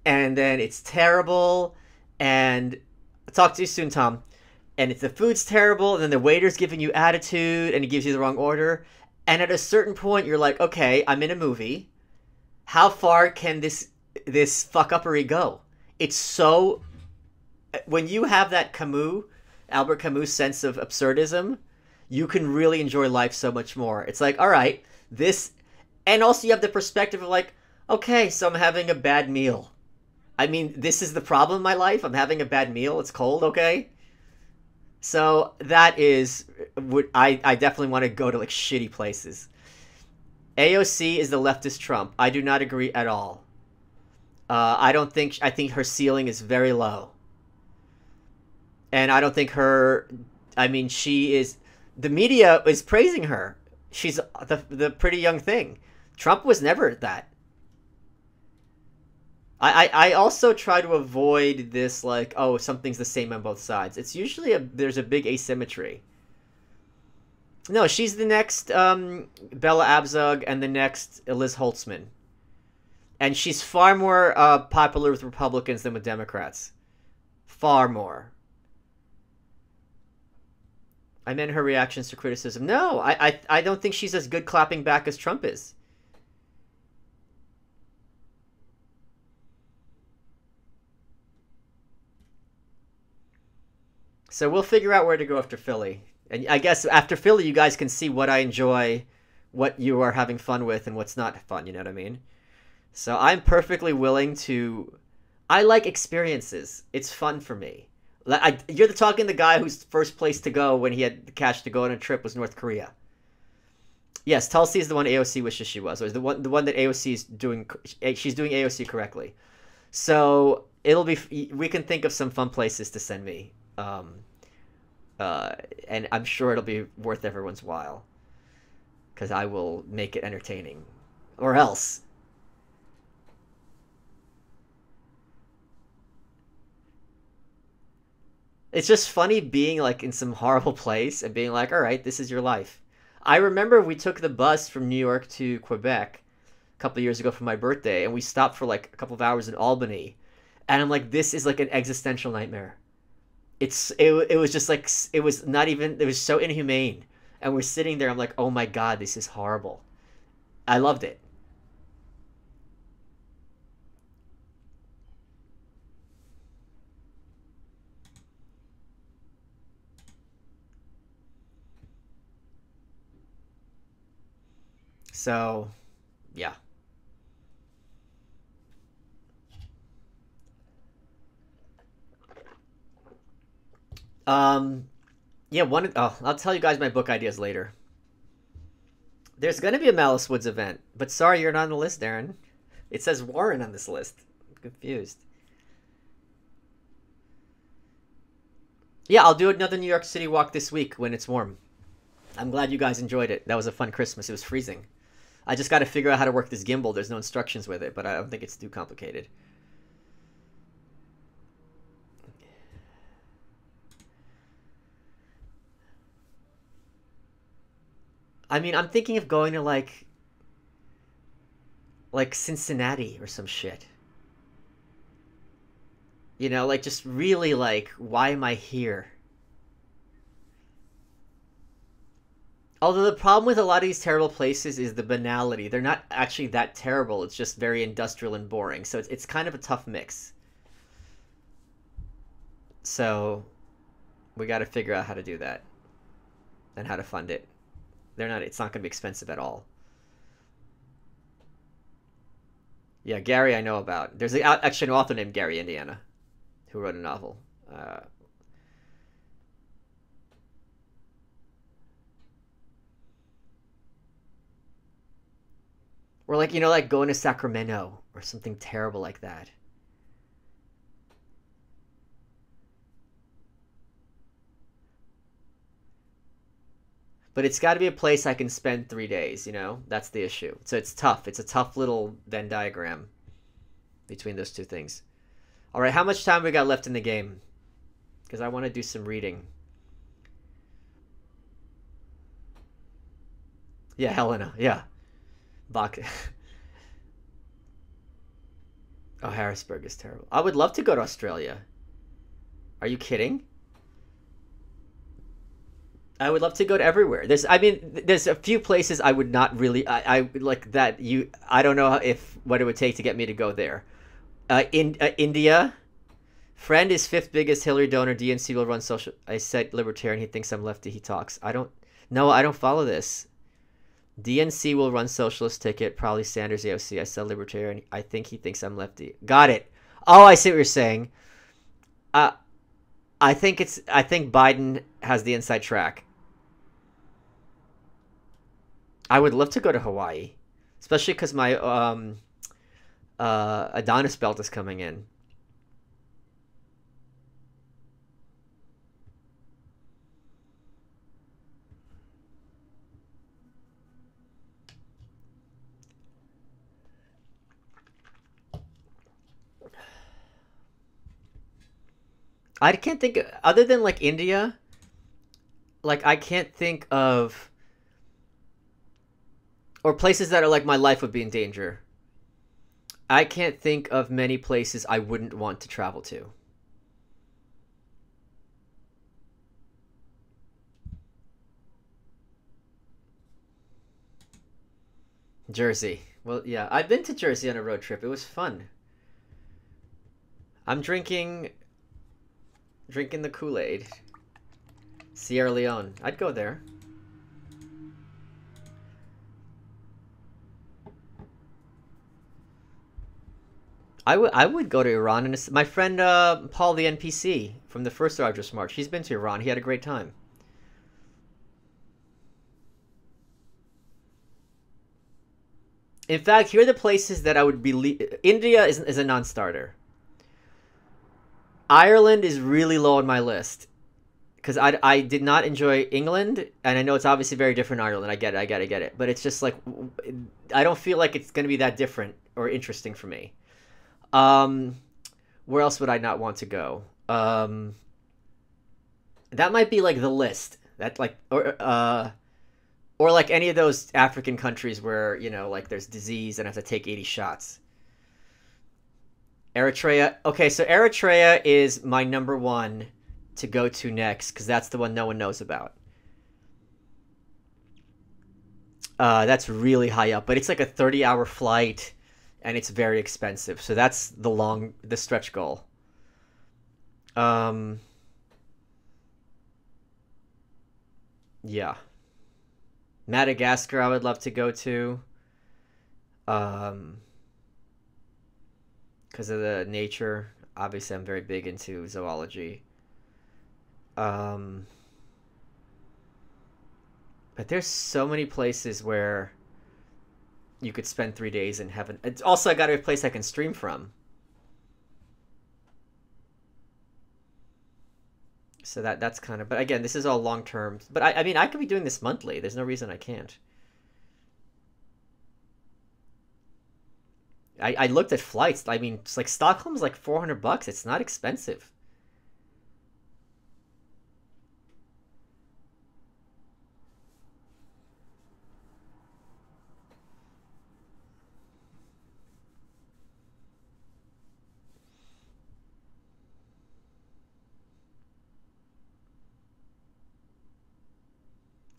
and then it's terrible, and I'll talk to you soon, Tom. And if the food's terrible, and then the waiter's giving you attitude, and he gives you the wrong order, and at a certain point, you're like, okay, I'm in a movie. How far can this fuck-uppery go? It's so... When you have that Albert Camus sense of absurdism, you can really enjoy life so much more. It's like, all right, this... And also you have the perspective of like, okay, so I'm having a bad meal. I mean, this is the problem in my life. I'm having a bad meal. It's cold, okay? So that is... I definitely want to go to like shitty places. AOC is the leftist Trump. I do not agree at all. I think her ceiling is very low. And I don't think her... I mean, she is... The media is praising her. She's the pretty young thing. Trump was never that. I also try to avoid this, like, oh, something's the same on both sides. It's usually there's a big asymmetry. No, she's the next Bella Abzug and the next Liz Holtzman. And she's far more popular with Republicans than with Democrats. Far more. I meant her reactions to criticism. No, I don't think she's as good clapping back as Trump is. So we'll figure out where to go after Philly. And I guess after Philly, you guys can see what I enjoy, what you are having fun with, and what's not fun, you know what I mean? So I'm perfectly willing to... I like experiences. It's fun for me. You're talking the guy who's first place to go when he had the cash to go on a trip was North Korea. Yes, Tulsi is the one AOC wishes she was. Or the one that AOC is doing... She's doing AOC correctly. So it'll be... We can think of some fun places to send me. And I'm sure it'll be worth everyone's while. Because I will make it entertaining. Or else. It's just funny being like in some horrible place and being like, all right, this is your life. I remember we took the bus from New York to Quebec a couple of years ago for my birthday, and we stopped for like a couple of hours in Albany. And I'm like, this is like an existential nightmare. It was just like, it was not even, it was so inhumane. And we're sitting there, I'm like, oh my God, this is horrible. I loved it. So, yeah. Um, yeah, I'll tell you guys my book ideas later. There's gonna be a Malice Woods event, but sorry you're not on the list, Darren. It says Warren on this list. I'm confused. Yeah, I'll do another New York City walk this week when it's warm. I'm glad you guys enjoyed it. That was a fun Christmas. It was freezing. I just got to figure out how to work this gimbal. There's no instructions with it, but I don't think it's too complicated. I mean, I'm thinking of going to like Cincinnati or some shit. You know, like just really like why am I here? Although the problem with a lot of these terrible places is the banality. They're not actually that terrible. It's just very industrial and boring. So it's kind of a tough mix. So we got to figure out how to do that and how to fund it. It's not going to be expensive at all. Yeah, Gary I know about. There's actually an author named Gary, Indiana, who wrote a novel. Or like, like going to Sacramento or something terrible like that. But it's got to be a place I can spend 3 days, That's the issue. So it's tough. It's a tough little Venn diagram between those two things. All right, how much time we got left in the game? Because I want to do some reading. Yeah, Helena. Yeah. Bach. Oh, Harrisburg is terrible. I would love to go to Australia. Are you kidding? I would love to go to everywhere. There's a few places I would not really. I like that. I don't know if what it would take to get me to go there. India. Friend is fifth biggest Hillary donor. DNC will run social. I said libertarian. He thinks I'm lefty. He talks. I don't. No, I don't follow this. DNC will run socialist ticket. Probably Sanders AOC. I said libertarian. I think he thinks I'm lefty. Got it. Oh, I see what you're saying. Uh, I think Biden has the inside track. I would love to go to Hawaii, especially because my Adonis belt is coming in. I can't think other than like India. Like I can't think of or places that are like my life would be in danger. I can't think of many places I wouldn't want to travel to. Jersey. Well, yeah, I've been to Jersey on a road trip. It was fun. I'm drinking the Kool-Aid. Sierra Leone. I'd go there. I would go to Iran. And my friend Paul, the NPC from the first Arduous March, he's been to Iran. He had a great time. In fact, here are the places that I would be. India is a non-starter. Ireland is really low on my list because I did not enjoy England, and I know it's obviously very different in Ireland. I get it, I get it, but it's just like I don't feel like it's going to be that different or interesting for me. Um, where else would I not want to go? That might be like the list. That like or like any of those African countries where like there's disease and I have to take 80 shots. Eritrea. Okay, so Eritrea is my number one to go to next because that's the one no one knows about. That's really high up, but it's like a 30-hour flight and it's very expensive. So that's the stretch goal. Um, yeah. Madagascar, I would love to go to. Um, because of the nature. Obviously, I'm very big into zoology. Um, but there's so many places where you could spend 3 days in heaven. It's also I got a place I can stream from. So that's kind of. But again, this is all long term. But I mean, I could be doing this monthly. There's no reason I can't. I looked at flights. I mean, it's like Stockholm's like $400. It's not expensive.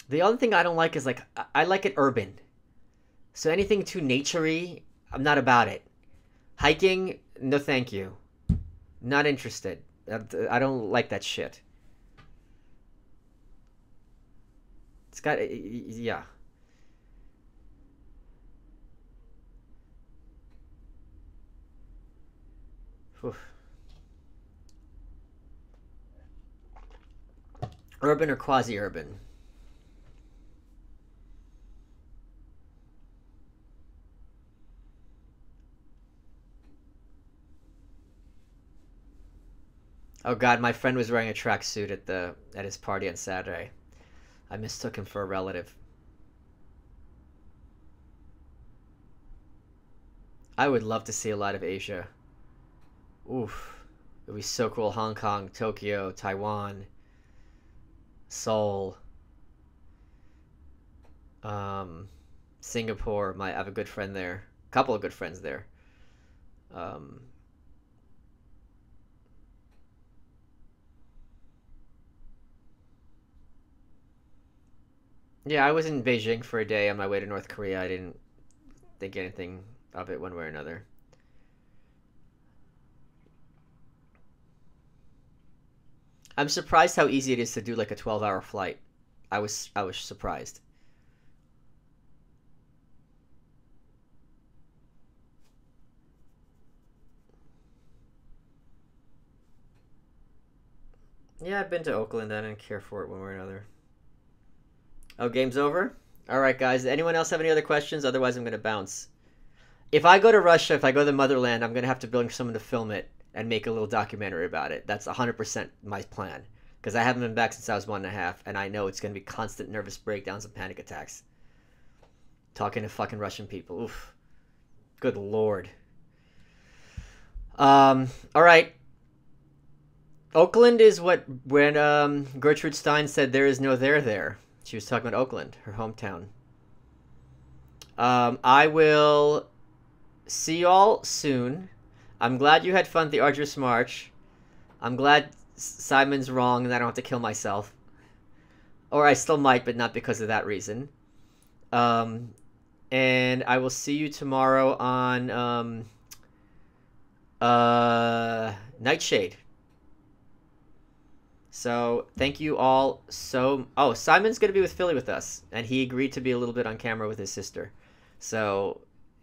The other thing I don't like is like I like it urban. So anything too naturey, I'm not about it. Hiking, no thank you. Not interested. I don't like that shit. It's got yeah. Oof. Urban or quasi-urban? Oh God, my friend was wearing a tracksuit at his party on Saturday. I mistook him for a relative. I would love to see a lot of Asia. Oof. It would be so cool. Hong Kong, Tokyo, Taiwan, Seoul, um, Singapore. I have a good friend there. A couple of good friends there. Um, yeah, I was in Beijing for a day on my way to North Korea. I didn't think anything of it one way or another. I'm surprised how easy it is to do like a 12-hour flight. I was surprised. Yeah, I've been to Oakland. I didn't care for it one way or another. Oh, game's over? All right, guys. Anyone else have any other questions? Otherwise, I'm going to bounce. If I go to Russia, if I go to the motherland, I'm going to have to bring someone to film it and make a little documentary about it. That's 100% my plan. Because I haven't been back since I was 1.5, and I know it's going to be constant nervous breakdowns and panic attacks. Talking to fucking Russian people. Oof. Good lord. All right. Oakland is when Gertrude Stein said there is no there there. She was talking about Oakland, her hometown. I will see y'all soon. I'm glad you had fun at the Arduous March. I'm glad Simon's wrong and I don't have to kill myself. Or I still might, but not because of that reason. And I will see you tomorrow on Nightshade. So thank you all so. Oh, Simon's gonna be with Philly with us, and he agreed to be a little bit on camera with his sister. So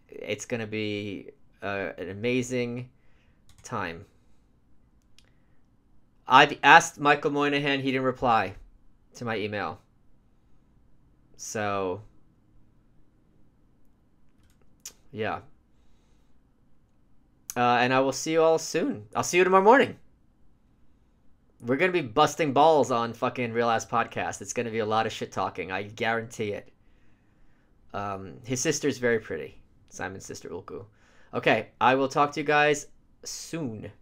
it's gonna be an amazing time. I've asked Michael Moynihan, he didn't reply to my email. So yeah. And I will see you all soon. I'll see you tomorrow morning. We're going to be busting balls on fucking Real Ass Podcast. It's going to be a lot of shit talking. I guarantee it. His sister's very pretty. Simon's sister, Ulku. Okay, I will talk to you guys soon.